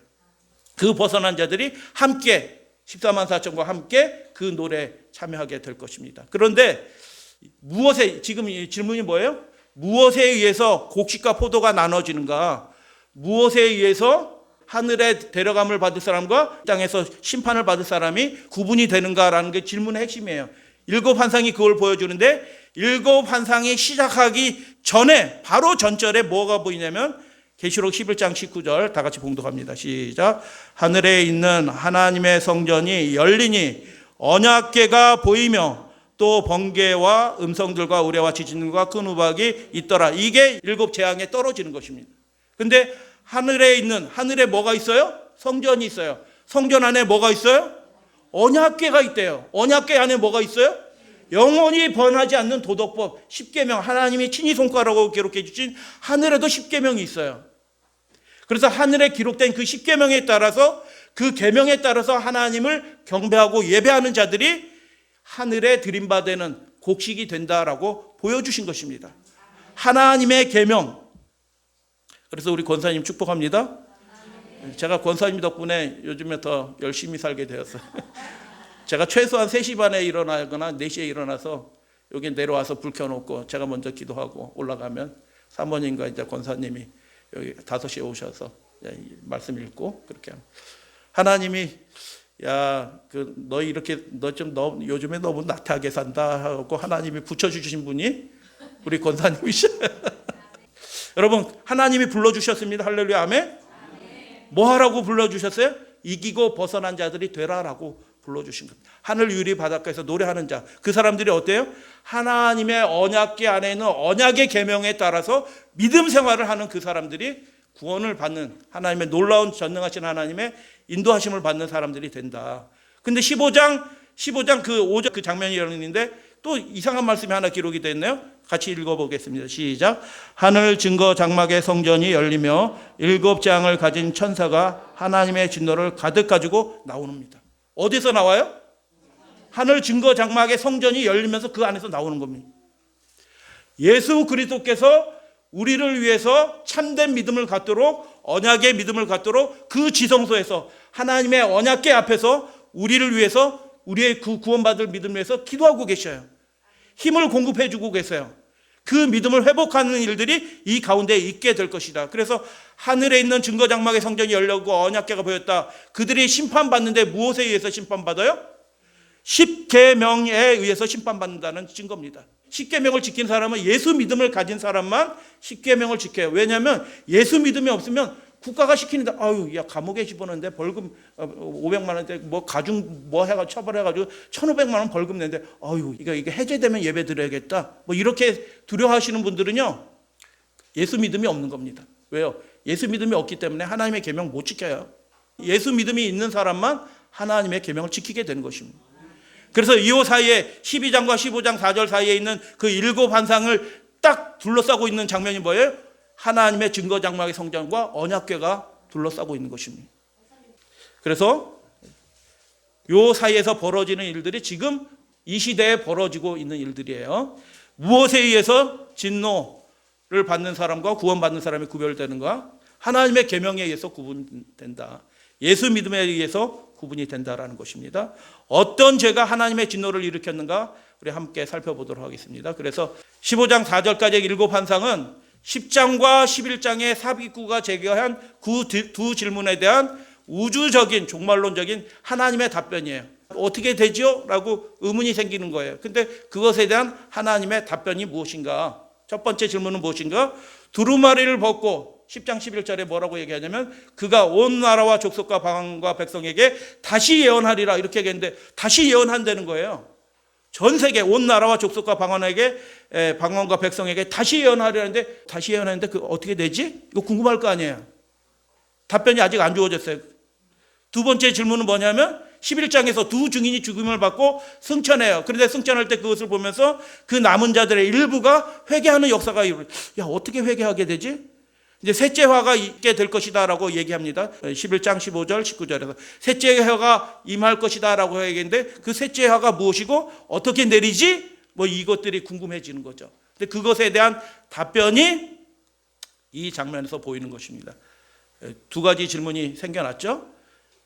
그 벗어난 자들이 함께 14만 4천과 함께 그 노래에 참여하게 될 것입니다. 그런데 무엇에, 지금 이 질문이 뭐예요? 무엇에 의해서 곡식과 포도가 나눠지는가? 무엇에 의해서 하늘에 데려감을 받을 사람과 땅에서 심판을 받을 사람이 구분이 되는가라는 게 질문의 핵심이에요. 일곱 환상이 그걸 보여주는데 일곱 환상이 시작하기 전에 바로 전절에 뭐가 보이냐면 계시록 11장 19절 다 같이 봉독합니다. 시작. 하늘에 있는 하나님의 성전이 열리니 언약궤가 보이며 또 번개와 음성들과 우레와 지진들과 큰 우박이 있더라. 이게 일곱 재앙에 떨어지는 것입니다. 근데 하늘에 뭐가 있어요? 성전이 있어요. 성전 안에 뭐가 있어요? 언약궤가 있대요. 언약궤 안에 뭐가 있어요? 영원히 변하지 않는 도덕법, 십계명, 하나님이 친히 손가락으로 기록해 주신 하늘에도 십계명이 있어요. 그래서 하늘에 기록된 그 십계명에 따라서, 그 계명에 따라서 하나님을 경배하고 예배하는 자들이 하늘에 드림받는 곡식이 된다라고 보여주신 것입니다. 하나님의 계명. 그래서 우리 권사님 축복합니다. 제가 권사님 덕분에 요즘에 더 열심히 살게 되었어요. 제가 최소한 3시 반에 일어나거나 4시에 일어나서 여기 내려와서 불 켜놓고 제가 먼저 기도하고 올라가면 사모님과 이제 권사님이 여기 5시에 오셔서 말씀 읽고 그렇게 합니다. 하나님이 너 요즘에 너무 나태하게 산다 하고 하나님이 붙여주신 분이 우리 권사님이셔요. 여러분, 하나님이 불러주셨습니다. 할렐루야, 아멘. 뭐 하라고 불러주셨어요? 이기고 벗어난 자들이 되라라고 불러주신 겁니다. 하늘 유리 바닷가에서 노래하는 자, 그 사람들이 어때요? 하나님의 언약궤 안에 있는 언약의 계명에 따라서 믿음 생활을 하는 그 사람들이 구원을 받는, 하나님의 놀라운 전능하신 하나님의 인도하심을 받는 사람들이 된다. 근데 15장 그 5절 그 장면이 열리는데 또 이상한 말씀이 하나 기록이 됐네요. 같이 읽어보겠습니다. 시작. 하늘 증거 장막의 성전이 열리며 일곱 재앙을 가진 천사가 하나님의 진노를 가득 가지고 나옵니다. 어디서 나와요? 하늘 증거 장막의 성전이 열리면서 그 안에서 나오는 겁니다. 예수 그리스도께서 우리를 위해서 참된 믿음을 갖도록, 언약의 믿음을 갖도록 그 지성소에서 하나님의 언약궤 앞에서 우리를 위해서, 우리의 그 구원받을 믿음을 위해서 기도하고 계셔요. 힘을 공급해 주고 계세요. 그 믿음을 회복하는 일들이 이 가운데 있게 될 것이다. 그래서 하늘에 있는 증거 장막의 성전이 열렸고 언약궤가 보였다. 그들이 심판받는데 무엇에 의해서 심판받아요? 십계명에 의해서 심판받는다는 증거입니다. 십계명을 지킨 사람은, 예수 믿음을 가진 사람만 십계명을 지켜요. 왜냐하면 예수 믿음이 없으면 국가가 시키는데 감옥에 집어넣는데 벌금 500만 원대 뭐 가중 뭐 해가지고 처벌해가지고 1,500만 원 벌금 내는데 이게 해제되면 예배 드려야겠다. 뭐 이렇게 두려워하시는 분들은요, 예수 믿음이 없는 겁니다. 왜요? 예수 믿음이 없기 때문에 하나님의 계명 못 지켜요. 예수 믿음이 있는 사람만 하나님의 계명을 지키게 되는 것입니다. 그래서 이 사이에 12장과 15장 4절 사이에 있는 그 일곱 환상을 딱 둘러싸고 있는 장면이 뭐예요? 하나님의 증거 장막의 성전과 언약궤가 둘러싸고 있는 것입니다. 그래서 이 사이에서 벌어지는 일들이 지금 이 시대에 벌어지고 있는 일들이에요. 무엇에 의해서 진노를 받는 사람과 구원받는 사람이 구별되는가? 하나님의 계명에 의해서 구분된다. 예수 믿음에 의해서 구분이 된다라는 것입니다. 어떤 죄가 하나님의 진노를 일으켰는가? 우리 함께 살펴보도록 하겠습니다. 그래서 15장 4절까지의 일곱 환상은 10장과 11장의 사기구가 제기한 그 두 질문에 대한 우주적인 종말론적인 하나님의 답변이에요. 어떻게 되죠? 라고 의문이 생기는 거예요. 근데 그것에 대한 하나님의 답변이 무엇인가? 첫 번째 질문은 무엇인가? 두루마리를 벗고 10장 11절에 뭐라고 얘기하냐면 그가 온 나라와 족속과 방언과 백성에게 다시 예언하리라 이렇게 얘기했는데 다시 예언한다는 거예요. 전 세계 온 나라와 족속과 방언과 백성에게 다시 예언하려는데 다시 예언하는데 그 어떻게 되지? 이거 궁금할 거 아니에요. 답변이 아직 안 주어졌어요. 두 번째 질문은 뭐냐면 11장에서 두 증인이 죽음을 받고 승천해요. 그런데 승천할 때 그것을 보면서 그 남은 자들의 일부가 회개하는 역사가 어떻게 회개하게 되지? 이제 셋째 화가 있게 될 것이다 라고 얘기합니다. 11장 15절 19절에서 셋째 화가 임할 것이다 라고 얘기했는데 그 셋째 화가 무엇이고 어떻게 내리지? 뭐 이것들이 궁금해지는 거죠. 근데 그것에 대한 답변이 이 장면에서 보이는 것입니다. 두 가지 질문이 생겨났죠.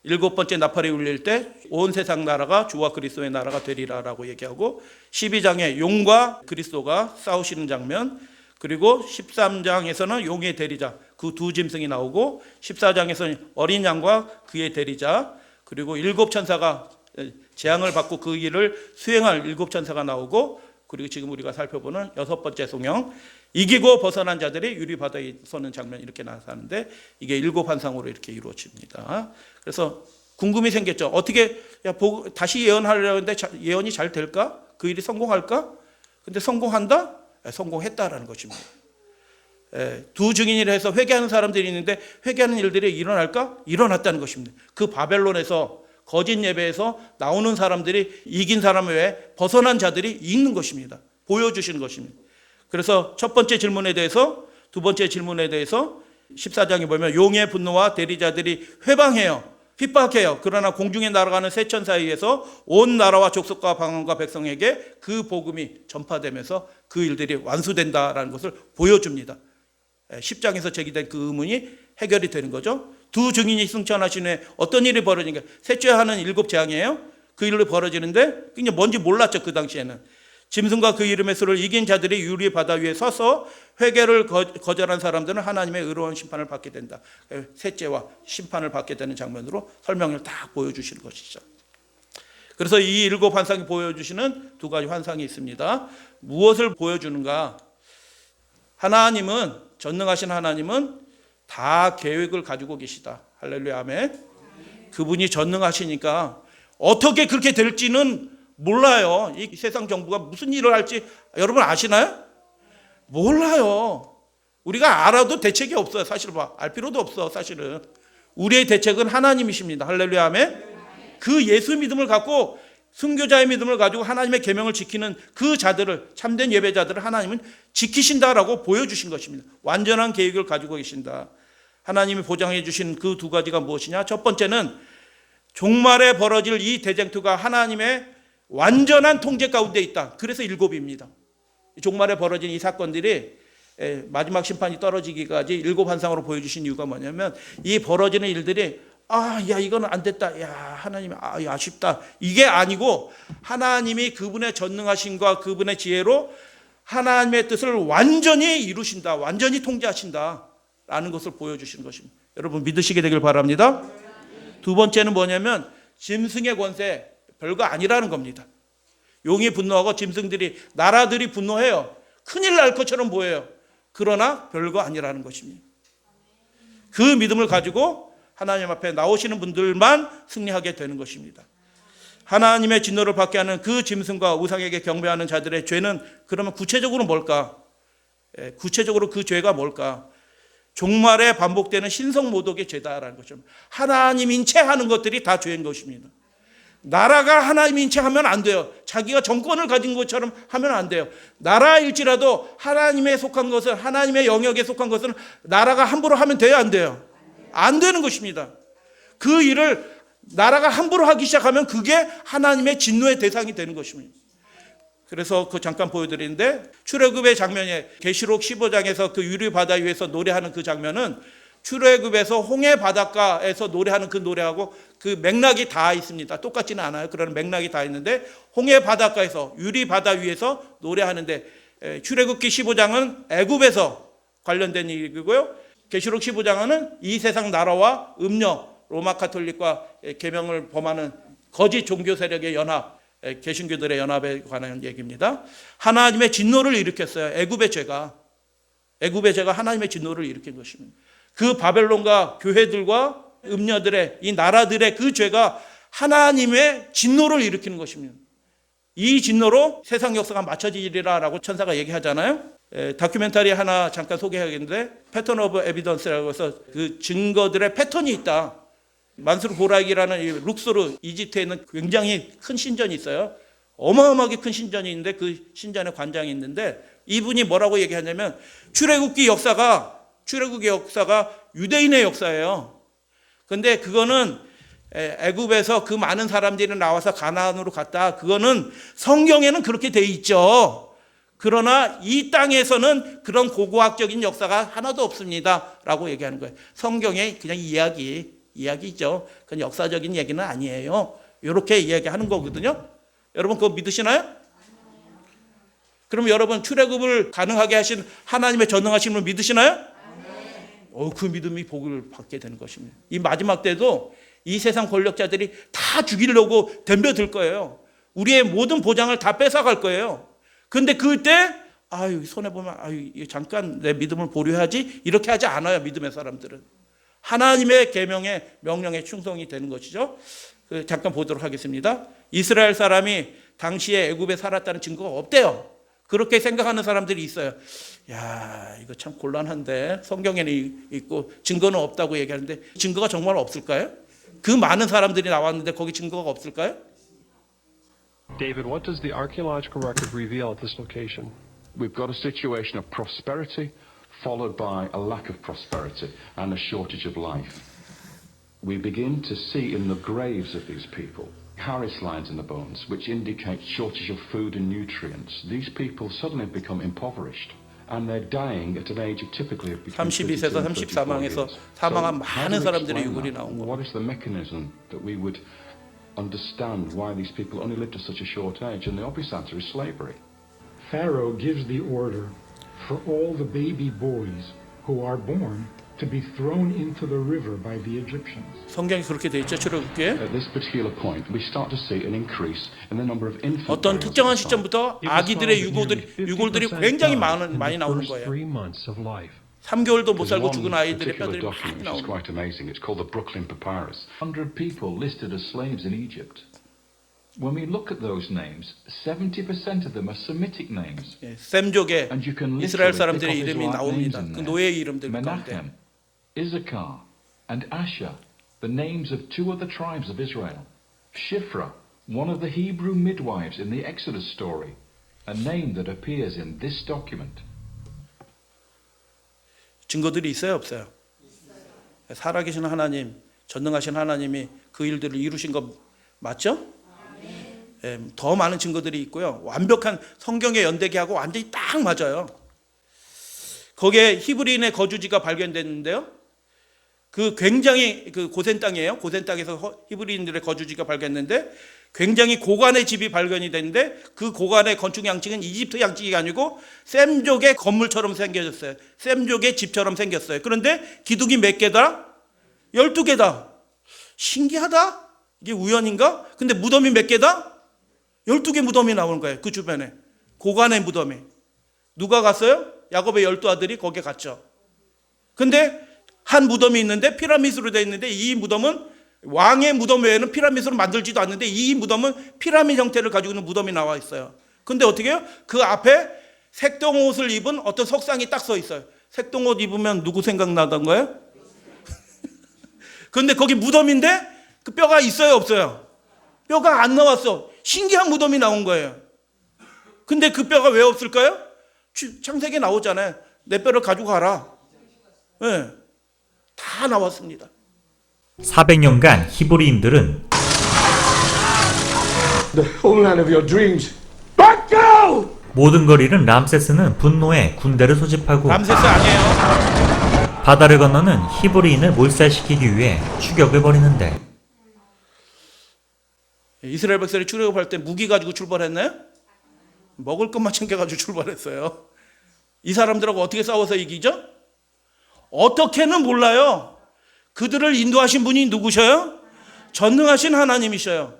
일곱 번째 나팔이 울릴 때 온 세상 나라가 주와 그리스도의 나라가 되리라라고 얘기하고 12장에 용과 그리스도가 싸우시는 장면, 그리고 13장에서는 용의 대리자 그 두 짐승이 나오고 14장에서는 어린 양과 그의 대리자, 그리고 일곱 천사가 재앙을 받고 그 일을 수행할 일곱 천사가 나오고 그리고 지금 우리가 살펴보는 여섯 번째 성령, 이기고 벗어난 자들이 유리바다에 서는 장면 이렇게 나타나는데 이게 일곱 환상으로 이렇게 이루어집니다. 그래서 궁금이 생겼죠. 어떻게 다시 예언하려고 했는데 예언이 잘 될까? 그 일이 성공할까? 근데 성공한다? 성공했다라는 것입니다. 두 증인이라 해서 회개하는 사람들이 있는데 회개하는 일들이 일어날까? 일어났다는 것입니다. 그 바벨론에서 거짓 예배에서 나오는 사람들이 이긴 사람 외에 벗어난 자들이 있는 것입니다. 보여주시는 것입니다. 그래서 첫 번째 질문에 대해서, 두 번째 질문에 대해서 14장에 보면 용의 분노와 대리자들이 회방해요. 핍박해요. 그러나 공중에 날아가는 새 천사에 의해서 온 나라와 족속과 방언과 백성에게 그 복음이 전파되면서 그 일들이 완수된다라는 것을 보여줍니다. 10장에서 제기된 그 의문이 해결이 되는 거죠. 두 증인이 승천하신 후에 어떤 일이 벌어지는가? 셋째 하는 일곱 재앙이에요. 그 일로 벌어지는데 그냥 뭔지 몰랐죠. 그 당시에는. 짐승과 그 이름의 수를 이긴 자들이 유리 바다 위에 서서 회개를 거절한 사람들은 하나님의 의로운 심판을 받게 된다. 셋째와 심판을 받게 되는 장면으로 설명을 딱 보여주시는 것이죠. 그래서 이 일곱 환상이 보여주시는 두 가지 환상이 있습니다. 무엇을 보여주는가? 하나님은, 전능하신 하나님은 다 계획을 가지고 계시다. 할렐루야, 아멘. 그분이 전능하시니까 어떻게 그렇게 될지는 몰라요. 이 세상 정부가 무슨 일을 할지 여러분 아시나요? 몰라요. 우리가 알아도 대책이 없어요. 사실 알 필요도 없어. 사실은 우리의 대책은 하나님이십니다. 할렐루야, 아멘. 그 예수 믿음을 갖고 순교자의 믿음을 가지고 하나님의 계명을 지키는 그 자들을, 참된 예배자들을 하나님은 지키신다라고 보여주신 것입니다. 완전한 계획을 가지고 계신다. 하나님이 보장해 주신 그 두 가지가 무엇이냐? 첫 번째는 종말에 벌어질 이 대쟁투가 하나님의 완전한 통제 가운데 있다. 그래서 일곱입니다. 종말에 벌어진 이 사건들이 마지막 심판이 떨어지기까지 일곱 환상으로 보여주신 이유가 뭐냐면 이 벌어지는 일들이 이거는 안 됐다. 하나님 아쉽다. 이게 아니고 하나님이 그분의 전능하심과 그분의 지혜로 하나님의 뜻을 완전히 이루신다. 완전히 통제하신다. 라는 것을 보여주시는 것입니다. 여러분 믿으시게 되길 바랍니다. 두 번째는 뭐냐면 짐승의 권세 별거 아니라는 겁니다. 용이 분노하고 짐승들이, 나라들이 분노해요. 큰일 날 것처럼 보여요. 그러나 별거 아니라는 것입니다. 그 믿음을 가지고 하나님 앞에 나오시는 분들만 승리하게 되는 것입니다. 하나님의 진노를 받게 하는 그 짐승과 우상에게 경배하는 자들의 죄는 그러면 구체적으로 뭘까? 구체적으로 그 죄가 뭘까? 종말에 반복되는 신성모독의 죄다라는 거죠. 하나님인 채 하는 것들이 다 죄인 것입니다. 나라가 하나님인 채 하면 안 돼요. 자기가 정권을 가진 것처럼 하면 안 돼요. 나라일지라도 하나님에 속한 것은, 하나님의 영역에 속한 것은 나라가 함부로 하면 돼요, 안 돼요? 안 되는 것입니다. 그 일을 나라가 함부로 하기 시작하면 그게 하나님의 진노의 대상이 되는 것입니다. 그래서 그 잠깐 보여드리는데 출애굽의 장면에 계시록 15장에서 그 유리 바다 위에서 노래하는 그 장면은 출애굽에서 홍해 바닷가에서 노래하는 그 노래하고 그 맥락이 다 있습니다. 똑같지는 않아요. 그런 맥락이 다 있는데 홍해 바닷가에서 유리 바다 위에서 노래하는데 출애굽기 15장은 애굽에서 관련된 얘기고요. 계시록 15장은 이 세상 나라와 음녀 로마 카톨릭과 계명을 범하는 거짓 종교 세력의 연합, 개신교들의 연합에 관한 얘기입니다. 하나님의 진노를 일으켰어요. 애굽의 죄가 하나님의 진노를 일으킨 것입니다. 그 바벨론과 교회들과 음녀들의 이 나라들의 그 죄가 하나님의 진노를 일으키는 것입니다. 이 진노로 세상 역사가 맞춰지리라라고 천사가 얘기하잖아요. 다큐멘터리 하나 잠깐 소개하겠는데 패턴 오브 에비던스라고 해서 그 증거들의 패턴이 있다. 만수르 보라기라는 이 룩소르 이집트에 있는 굉장히 큰 신전이 있어요. 어마어마하게 큰 신전이 있는데 그 신전에 관장이 있는데 이분이 뭐라고 얘기하냐면 출애굽의 역사가 유대인의 역사예요. 근데 그거는 애굽에서 그 많은 사람들이 나와서 가나안으로 갔다. 그거는 성경에는 그렇게 돼 있죠. 그러나 이 땅에서는 그런 고고학적인 역사가 하나도 없습니다. 라고 얘기하는 거예요. 성경의 그냥 이야기죠. 그건 역사적인 얘기는 아니에요. 이렇게 이야기하는 거거든요. 여러분 그거 믿으시나요? 그럼 여러분 출애굽을 가능하게 하신 하나님의 전능하심을 믿으시나요? 그 믿음이 복을 받게 되는 것입니다. 이 마지막 때도 이 세상 권력자들이 다 죽이려고 덤벼들 거예요. 우리의 모든 보장을 다 뺏어갈 거예요. 근데 그때 아유 손해 보면 아유 잠깐 내 믿음을 보류하지 이렇게 하지 않아요. 믿음의 사람들은 하나님의 계명에 명령에 충성이 되는 것이죠. 잠깐 보도록 하겠습니다. 이스라엘 사람이 당시에 애굽에 살았다는 증거가 없대요. 그렇게 생각하는 사람들이 있어요. 야, 이거 참 곤란한데 성경에는 있고 증거는 없다고 얘기하는데 증거가 정말 없을까요? 그 많은 사람들이 나왔는데 거기 증거가 없을까요? David, what does the archaeological record reveal at this location? We've got a situation of prosperity followed by a lack of prosperity and a shortage of life. We begin to see in the graves of these people Harris lines in the bones, which indicate shortage of food and nutrients. These people suddenly become impoverished, and they're dying at an age of typically between 32세에서 34망에서 사망한 많은 사람들의 유골이 나온 거. What is the mechanism that we would understand why these people only lived to such a short age? And the obvious answer is slavery. Pharaoh gives the order for all the baby boys who are born to be thrown into the river by the Egyptians. 성경이 그렇게 돼 있죠. 출애굽기에. At this particular point, we start to see an increase in the number of infant 어떤 burials 특정한 at the time. 시점부터 아기들의 유골들이 굉장히 많이 나오는 거예요. 3개월도 못 살고 죽은 아이들의 뼈들이 많이 나오는 거예요. Quite amazing. It's called the Brooklyn Papyrus. 100 people listed as slaves in Egypt. When we look at those names, 70% of them are Semitic names. 셈족의 이스라엘 사람들의 이름이 나옵니다. 그 노예의 이름들 가운데. Menachem, Issachar, and Asher, the names of two other tribes of Israel. Shifra, one of the Hebrew midwives in the Exodus story, a name that appears in this document. 증거들이 있어요, 없어요? 살아계신 하나님, 전능하신 하나님이 그 일들을 이루신 거 맞죠? 더 많은 증거들이 있고요. 완벽한 성경의 연대기하고 완전히 딱 맞아요. 거기에 히브리인의 거주지가 발견됐는데요. 그 굉장히 그 고센 땅이에요. 고센 땅에서 히브리인들의 거주지가 발견됐는데 굉장히 고관의 집이 발견이 됐는데 그 고관의 건축 양식은 이집트 양식이 아니고 셈족의 건물처럼 생겨졌어요. 셈족의 집처럼 생겼어요. 그런데 기둥이 몇 개다? 12개다. 신기하다. 이게 우연인가? 근데 무덤이 몇 개다? 12개 무덤이 나오는 거예요. 그 주변에. 고관의 무덤이. 누가 갔어요? 야곱의 12아들이 거기에 갔죠. 근데 한 무덤이 있는데 피라미드로 되어 있는데 이 무덤은 왕의 무덤 외에는 피라미드로 만들지도 않는데 이 무덤은 피라미드 형태를 가지고 있는 무덤이 나와 있어요. 근데 어떻게 해요? 그 앞에 색동옷을 입은 어떤 석상이 딱 서 있어요. 색동옷 입으면 누구 생각나던 거예요? 근데 거기 무덤인데 그 뼈가 있어요, 없어요? 뼈가 안 나왔어. 신기한 무덤이 나온 거예요. 근데 그 뼈가 왜 없을까요? 창세기에 나오잖아요. 내 뼈를 가지고 가라. 네. 다 나왔습니다. 400년간 히브리인들은 The homeland of your dreams. Back go! 모든 걸 잃은 람세스는 분노에 군대를 소집하고 람세스 아니에요. 바다를 건너는 히브리인을 몰살시키기 위해 추격을 벌이는데 이스라엘 백성이 출애굽할 때 무기 가지고 출발했나요? 먹을 것만 챙겨가지고 출발했어요. 이 사람들하고 어떻게 싸워서 이기죠? 어떻게는 몰라요. 그들을 인도하신 분이 누구셔요? 전능하신 하나님이셔요.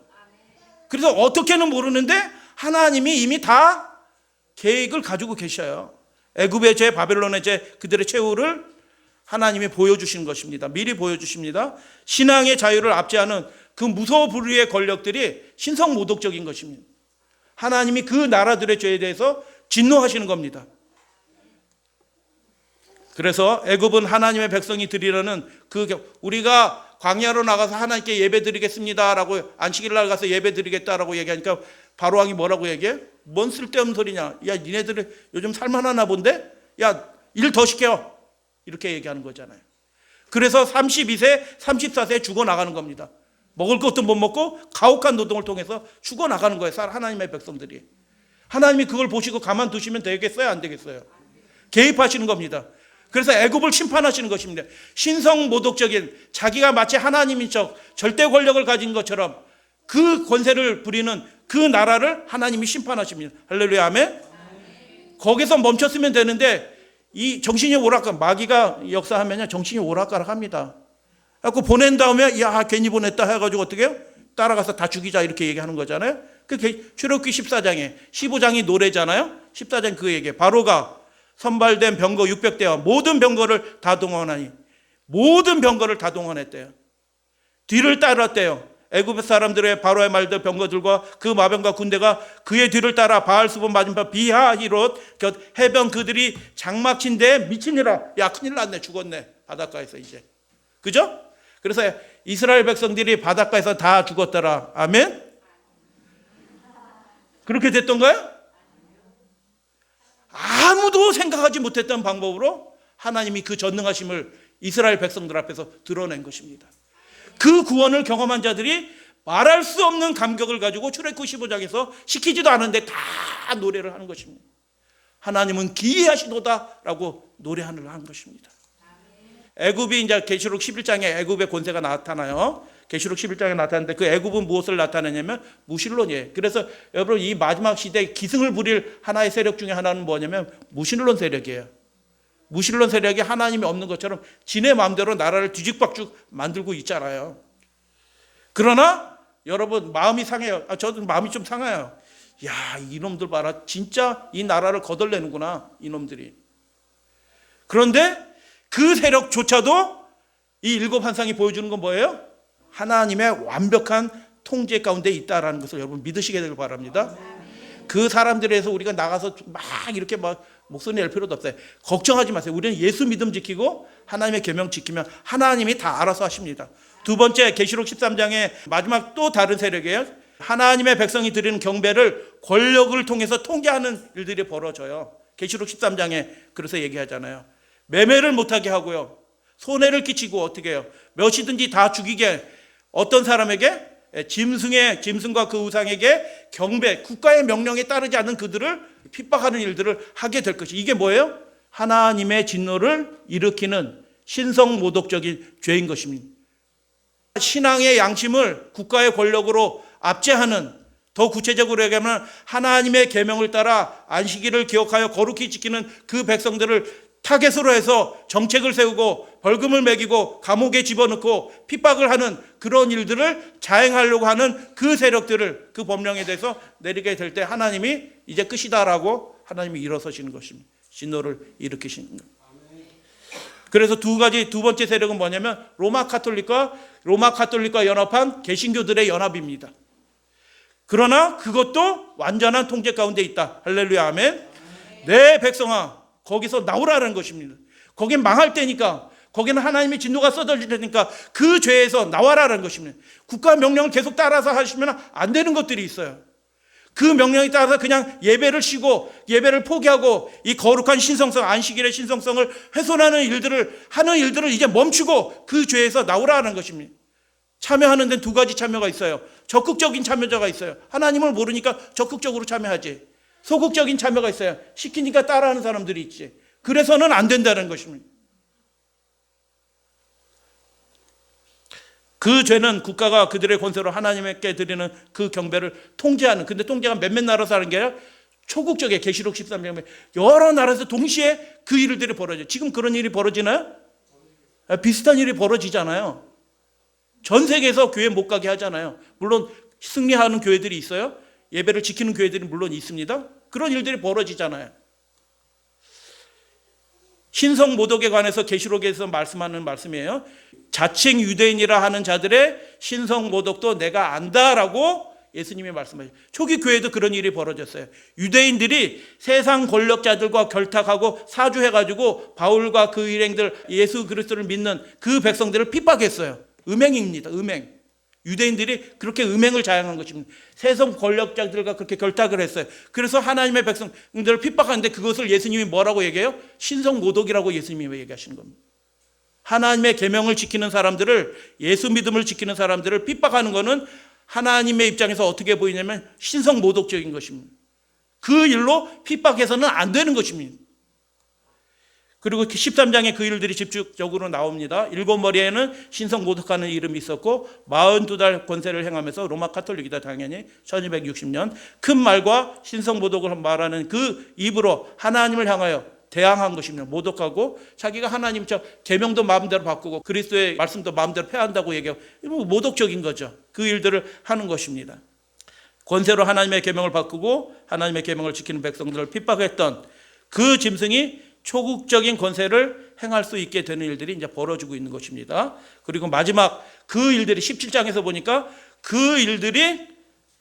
그래서 어떻게는 모르는데 하나님이 이미 다 계획을 가지고 계셔요. 애굽의 죄, 바벨론의 죄, 그들의 최후를 하나님이 보여주신 것입니다. 미리 보여주십니다. 신앙의 자유를 압제하는 그 무서워 불위의 권력들이 신성모독적인 것입니다. 하나님이 그 나라들의 죄에 대해서 진노하시는 겁니다. 그래서 애굽은 하나님의 백성이 드리려는 우리가 광야로 나가서 하나님께 예배 드리겠습니다라고 안식일 날 가서 예배 드리겠다라고 얘기하니까 바로왕이 뭐라고 얘기해? 뭔 쓸데없는 소리냐? 야, 니네들이 요즘 살만하나 본데? 야, 일 더 시켜. 이렇게 얘기하는 거잖아요. 그래서 32세, 34세에 죽어나가는 겁니다. 먹을 것도 못 먹고 가혹한 노동을 통해서 죽어나가는 거예요. 하나님의 백성들이. 하나님이 그걸 보시고 가만두시면 되겠어요? 안 되겠어요? 개입하시는 겁니다. 그래서 애굽을 심판하시는 것입니다. 신성모독적인 자기가 마치 하나님인 척 절대 권력을 가진 것처럼 그 권세를 부리는 그 나라를 하나님이 심판하십니다. 할렐루야, 아멘. 거기서 멈췄으면 되는데 이 정신이 오락가락, 마귀가 역사하면 정신이 오락가락합니다. 그래서 보낸 다음에 야 괜히 보냈다 해가지고 어떻게 해요? 따라가서 다 죽이자 이렇게 얘기하는 거잖아요. 출애굽기 14장에 15장이 노래잖아요. 14장 그 얘기에 바로가 선발된 병거 600대와 모든 병거를 다 동원하니 모든 병거를 다 동원했대요. 뒤를 따랐대요. 애굽 사람들의 바로의 말들 병거들과 그 마병과 군대가 그의 뒤를 따라 바알스본 맞은편 비하히롯 곁 해변 그들이 장막힌데 미치니라. 야 큰일 났네. 죽었네. 바닷가에서 이제. 그죠? 그래서 이스라엘 백성들이 바닷가에서 다 죽었더라. 아멘? 그렇게 됐던가요? 아무도 생각하지 못했던 방법으로 하나님이 그 전능하심을 이스라엘 백성들 앞에서 드러낸 것입니다. 그 구원을 경험한 자들이 말할 수 없는 감격을 가지고 출애굽기 15장에서 시키지도 않은데 다 노래를 하는 것입니다. 하나님은 기이하시도다라고 노래하는 것입니다. 애굽이 이제 계시록 11장에 애굽의 권세가 나타나요. 계시록 11장에 나타났는데 그 애굽은 무엇을 나타내냐면 무신론이에요. 그래서 여러분 이 마지막 시대에 기승을 부릴 하나의 세력 중에 하나는 뭐냐면 무신론 세력이에요. 무신론 세력이 하나님이 없는 것처럼 지네 마음대로 나라를 뒤죽박죽 만들고 있잖아요. 그러나 여러분 마음이 상해요. 저도 마음이 좀 상해요. 야, 이놈들 봐라. 진짜 이 나라를 거덜내는구나. 이놈들이. 그런데 그 세력조차도 이 일곱 환상이 보여주는 건 뭐예요? 하나님의 완벽한 통제 가운데 있다라는 것을 여러분 믿으시게 되길 바랍니다. 그 사람들에서 우리가 나가서 막 이렇게 막 목소리 낼 필요도 없어요. 걱정하지 마세요. 우리는 예수 믿음 지키고 하나님의 계명 지키면 하나님이 다 알아서 하십니다. 두 번째 계시록 13장의 마지막 또 다른 세력이에요. 하나님의 백성이 드리는 경배를 권력을 통해서 통제하는 일들이 벌어져요. 계시록 13장에 그래서 얘기하잖아요. 매매를 못하게 하고요. 손해를 끼치고 어떻게 해요? 몇이든지 다 죽이게 어떤 사람에게 짐승과 그 우상에게 경배, 국가의 명령에 따르지 않는 그들을 핍박하는 일들을 하게 될 것이. 이게 뭐예요? 하나님의 진노를 일으키는 신성모독적인 죄인 것입니다. 신앙의 양심을 국가의 권력으로 압제하는, 더 구체적으로 얘기하면 하나님의 계명을 따라 안식일을 기억하여 거룩히 지키는 그 백성들을 타겟으로 해서 정책을 세우고 벌금을 매기고 감옥에 집어넣고 핍박을 하는 그런 일들을 자행하려고 하는 그 세력들을 그 법령에 대해서 내리게 될 때 하나님이 이제 끝이다라고 하나님이 일어서시는 것입니다. 진노를 일으키시는 것. 그래서 두 번째 세력은 뭐냐면 로마 카톨릭과 연합한 개신교들의 연합입니다. 그러나 그것도 완전한 통제 가운데 있다. 할렐루야 아멘. 내 백성아 거기서 나오라는 것입니다. 거긴 망할 때니까, 거기는 하나님의 진노가 쏟아질 때니까 그 죄에서 나와라는 것입니다. 국가 명령을 계속 따라서 하시면 안 되는 것들이 있어요. 그 명령에 따라서 그냥 예배를 쉬고 예배를 포기하고 이 거룩한 신성성, 안식일의 신성성을 훼손하는 하는 일들을 이제 멈추고 그 죄에서 나오라는 것입니다. 참여하는 데는 두 가지 참여가 있어요. 적극적인 참여자가 있어요. 하나님을 모르니까 적극적으로 참여하지. 소극적인 참여가 있어요. 시키니까 따라하는 사람들이 있지. 그래서는 안 된다는 것입니다. 그 죄는 국가가 그들의 권세로 하나님께 드리는 그 경배를 통제하는, 근데 통제가 몇몇 나라에서 하는 게 아니라 초국적인 계시록 13장에 여러 나라에서 동시에 그 일들이 벌어져요. 지금 그런 일이 벌어지나요? 비슷한 일이 벌어지잖아요. 전 세계에서 교회 못 가게 하잖아요. 물론 승리하는 교회들이 있어요. 예배를 지키는 교회들이 물론 있습니다. 그런 일들이 벌어지잖아요. 신성 모독에 관해서 계시록에서 말씀하는 말씀이에요. 자칭 유대인이라 하는 자들의 신성 모독도 내가 안다라고 예수님이 말씀하셨어요. 초기 교회도 그런 일이 벌어졌어요. 유대인들이 세상 권력자들과 결탁하고 사주해가지고 바울과 그 일행들, 예수 그리스도를 믿는 그 백성들을 핍박했어요. 음행입니다. 음행. 유대인들이 그렇게 음행을 자행한 것입니다. 세상 권력자들과 그렇게 결탁을 했어요. 그래서 하나님의 백성들을 핍박하는데 그것을 예수님이 뭐라고 얘기해요? 신성모독이라고 예수님이 얘기하시는 겁니다. 하나님의 계명을 지키는 사람들을, 예수 믿음을 지키는 사람들을 핍박하는 것은 하나님의 입장에서 어떻게 보이냐면 신성모독적인 것입니다. 그 일로 핍박해서는 안 되는 것입니다. 그리고 13장에 그 일들이 집중적으로 나옵니다. 일곱 머리에는 신성모독하는 이름이 있었고 42달 권세를 행하면서 로마 카톨릭이다. 당연히 1260년 큰 말과 신성모독을 말하는 그 입으로 하나님을 향하여 대항한 것입니다. 모독하고 자기가 하나님 계명도 마음대로 바꾸고 그리스도의 말씀도 마음대로 폐한다고 얘기하고 모독적인 거죠. 그 일들을 하는 것입니다. 권세로 하나님의 계명을 바꾸고 하나님의 계명을 지키는 백성들을 핍박했던 그 짐승이 초국적인 권세를 행할 수 있게 되는 일들이 이제 벌어지고 있는 것입니다. 그리고 마지막 그 일들이 17장에서 보니까 그 일들이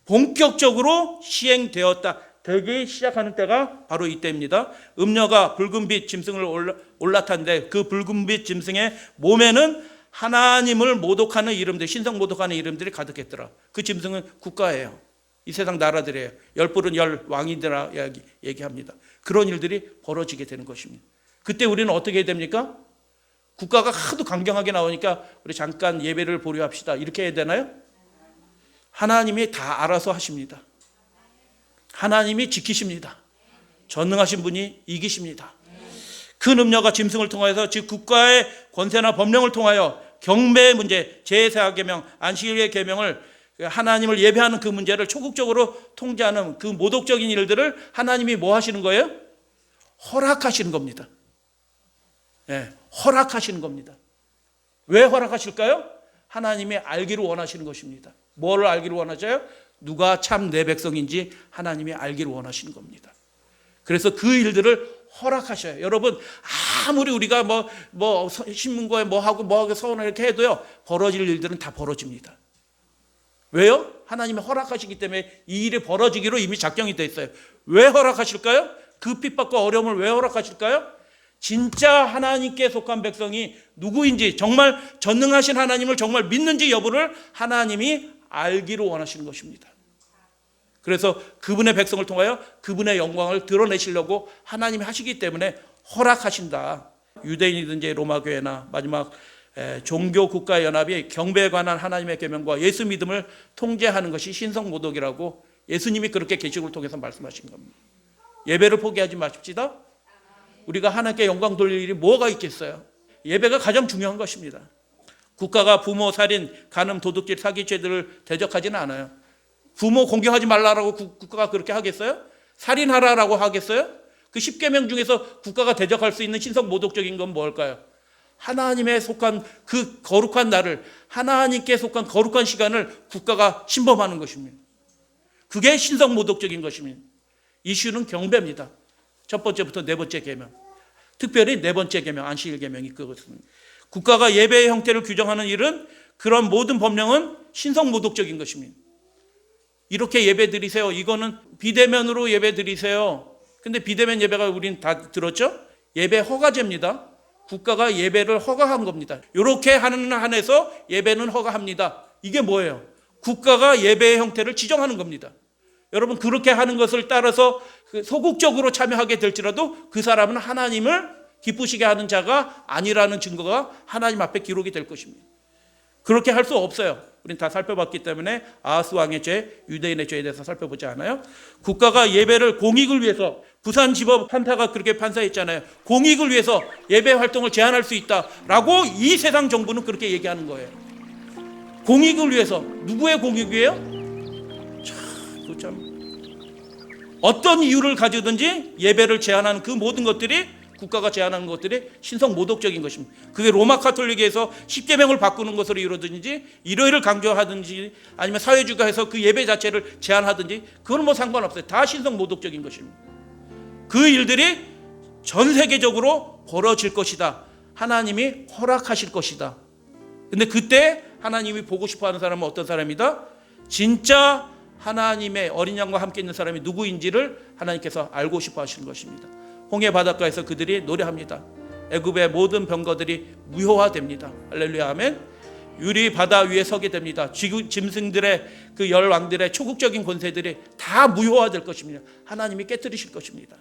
본격적으로 시행되었다. 되기 시작하는 때가 바로 이때입니다. 음녀가 붉은빛 짐승을 올라탔는데 그 붉은빛 짐승의 몸에는 하나님을 모독하는 이름들, 신성 모독하는 이름들이 가득했더라. 그 짐승은 국가예요. 이 세상 나라들이에요. 열불은 열 왕이더라 얘기합니다. 그런 일들이 벌어지게 되는 것입니다. 그때 우리는 어떻게 해야 됩니까? 국가가 하도 강경하게 나오니까 우리 잠깐 예배를 보류합시다. 이렇게 해야 되나요? 하나님이 다 알아서 하십니다. 하나님이 지키십니다. 전능하신 분이 이기십니다. 큰 음녀가 짐승을 통하여서 즉 국가의 권세나 법령을 통하여 경배의 문제, 제4계명, 안식일의 계명을 하나님을 예배하는 그 문제를 초국적으로 통제하는 그 모독적인 일들을 하나님이 뭐 하시는 거예요? 허락하시는 겁니다. 네, 허락하시는 겁니다. 왜 허락하실까요? 하나님이 알기를 원하시는 것입니다. 뭐를 알기를 원하셔요? 누가 참 내 백성인지 하나님이 알기를 원하시는 겁니다. 그래서 그 일들을 허락하셔요. 여러분 아무리 우리가 뭐 신문고에 뭐하고 서원을 이렇게 해도요 벌어질 일들은 다 벌어집니다. 왜요? 하나님이 허락하시기 때문에 이 일이 벌어지기로 이미 작정이 되어 있어요. 왜 허락하실까요? 그 핍박과 어려움을 왜 허락하실까요? 진짜 하나님께 속한 백성이 누구인지 정말 전능하신 하나님을 정말 믿는지 여부를 하나님이 알기를 원하시는 것입니다. 그래서 그분의 백성을 통하여 그분의 영광을 드러내시려고 하나님이 하시기 때문에 허락하신다. 유대인이든지 로마교회나 마지막 종교국가연합이 경배에 관한 하나님의 계명과 예수 믿음을 통제하는 것이 신성모독이라고 예수님이 그렇게 계시록을 통해서 말씀하신 겁니다. 예배를 포기하지 마십시다. 우리가 하나님께 영광 돌릴 일이 뭐가 있겠어요? 예배가 가장 중요한 것입니다. 국가가 부모, 살인, 간음, 도둑질, 사기죄들을 대적하지는 않아요. 부모 공경하지 말라라고 국가가 그렇게 하겠어요? 살인하라라고 하겠어요? 그 10계명 중에서 국가가 대적할 수 있는 신성 모독적인 건 뭘까요? 하나님에 속한 그 거룩한 날을, 하나님께 속한 거룩한 시간을 국가가 침범하는 것입니다. 그게 신성 모독적인 것입니다. 이슈는 경배입니다. 첫 번째부터 네 번째 계명, 특별히 네 번째 계명, 안식일 계명이 그것입니다. 국가가 예배의 형태를 규정하는 일은 그런 모든 법령은 신성 모독적인 것입니다. 이렇게 예배 드리세요. 이거는 비대면으로 예배 드리세요. 근데 비대면 예배가 우린 다 들었죠? 예배 허가제입니다. 국가가 예배를 허가한 겁니다. 이렇게 하는 한에서 예배는 허가합니다. 이게 뭐예요? 국가가 예배의 형태를 지정하는 겁니다. 여러분 그렇게 하는 것을 따라서 소극적으로 참여하게 될지라도 그 사람은 하나님을 기쁘시게 하는 자가 아니라는 증거가 하나님 앞에 기록이 될 것입니다. 그렇게 할 수 없어요. 우린 다 살펴봤기 때문에 아하스 왕의 죄, 유대인의 죄에 대해서 살펴보지 않아요. 국가가 예배를 공익을 위해서, 부산지법 판사가 그렇게 판사했잖아요. 공익을 위해서 예배 활동을 제한할 수 있다라고 이 세상 정부는 그렇게 얘기하는 거예요. 공익을 위해서. 누구의 공익이에요? 참 어떤 이유를 가지든지 예배를 제한하는 그 모든 것들이, 국가가 제한하는 것들이 신성 모독적인 것입니다. 그게 로마 카톨릭에서 10계명을 바꾸는 것으로 이루어지든지 일요일을 강조하든지 아니면 사회주의가해서 그 예배 자체를 제한하든지 그건 뭐 상관없어요. 다 신성 모독적인 것입니다. 그 일들이 전 세계적으로 벌어질 것이다. 하나님이 허락하실 것이다. 근데 그때 하나님이 보고 싶어하는 사람은 어떤 사람이다? 진짜 하나님의 어린 양과 함께 있는 사람이 누구인지를 하나님께서 알고 싶어 하시는 것입니다. 홍해 바닷가에서 그들이 노래합니다. 애굽의 모든 병거들이 무효화됩니다. 할렐루야 아멘. 유리 바다 위에 서게 됩니다. 짐승들의 그 열왕들의 초국적인 권세들이 다 무효화될 것입니다. 하나님이 깨뜨리실 것입니다.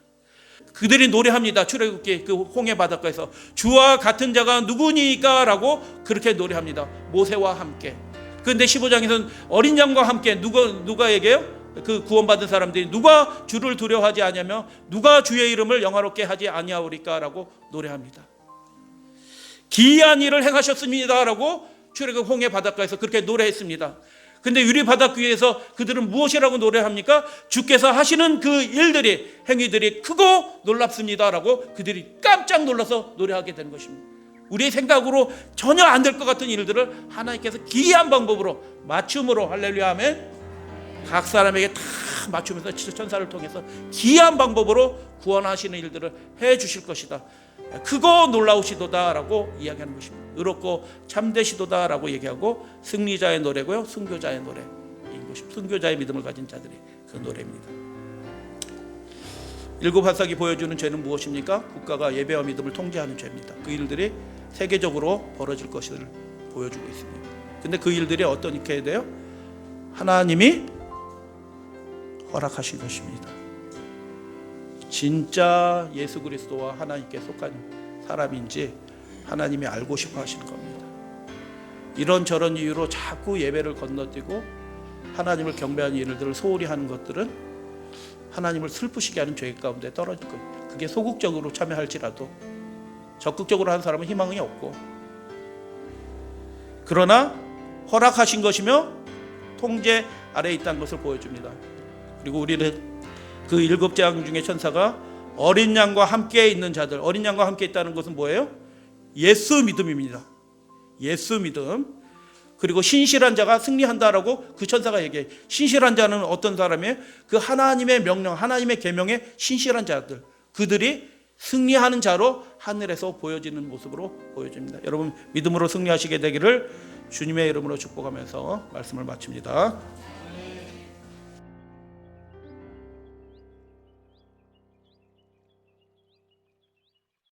그들이 노래합니다. 출애굽기 그 홍해 바닷가에서 주와 같은 자가 누구니까 라고 그렇게 노래합니다. 모세와 함께. 그런데 15장에서는 어린 양과 함께 누가 얘기해요? 그 구원받은 사람들이 누가 주를 두려워하지 아니하며 누가 주의 이름을 영화롭게 하지 아니하오리까라고 노래합니다. 기이한 일을 행하셨습니다라고 출애굽 홍해 바닷가에서 그렇게 노래했습니다. 근데 유리 바닷 위에서 그들은 무엇이라고 노래합니까? 주께서 하시는 그 일들이, 행위들이 크고 놀랍습니다라고 그들이 깜짝 놀라서 노래하게 되는 것입니다. 우리의 생각으로 전혀 안 될 것 같은 일들을 하나님께서 기이한 방법으로, 맞춤으로, 할렐루야 아멘, 각 사람에게 다 맞추면서 천사를 통해서 기이한 방법으로 구원하시는 일들을 해 주실 것이다. 크고 놀라우시도다라고 이야기하는 것입니다. 의롭고 참되시도다라고 얘기하고 승리자의 노래고요, 순교자의 노래인 것입니다. 순교자의 믿음을 가진 자들이 그 노래입니다. 일곱 화석이 보여주는 죄는 무엇입니까? 국가가 예배와 믿음을 통제하는 죄입니다. 그 일들이 세계적으로 벌어질 것을 보여주고 있습니다. 근데 그 일들이 어떻게 해야 돼요? 하나님이 허락하신 것입니다. 진짜 예수 그리스도와 하나님께 속한 사람인지 하나님이 알고 싶어 하시는 겁니다. 이런저런 이유로 자꾸 예배를 건너뛰고 하나님을 경배하는 일들을 소홀히 하는 것들은 하나님을 슬프시게 하는 죄 가운데 떨어질 거예요. 그게 소극적으로 참여할지라도 적극적으로 하는 사람은 희망이 없고, 그러나 허락하신 것이며 통제 아래에 있다는 것을 보여줍니다. 그리고 우리는 그 일곱 재앙 중에 천사가 어린 양과 함께 있는 자들, 어린 양과 함께 있다는 것은 뭐예요? 예수 믿음입니다. 예수 믿음. 그리고 신실한 자가 승리한다라고 그 천사가 얘기해요. 신실한 자는 어떤 사람이에요? 그 하나님의 명령, 하나님의 계명에 신실한 자들, 그들이 승리하는 자로 하늘에서 보여지는 모습으로 보여집니다. 여러분 믿음으로 승리하시게 되기를 주님의 이름으로 축복하면서 말씀을 마칩니다.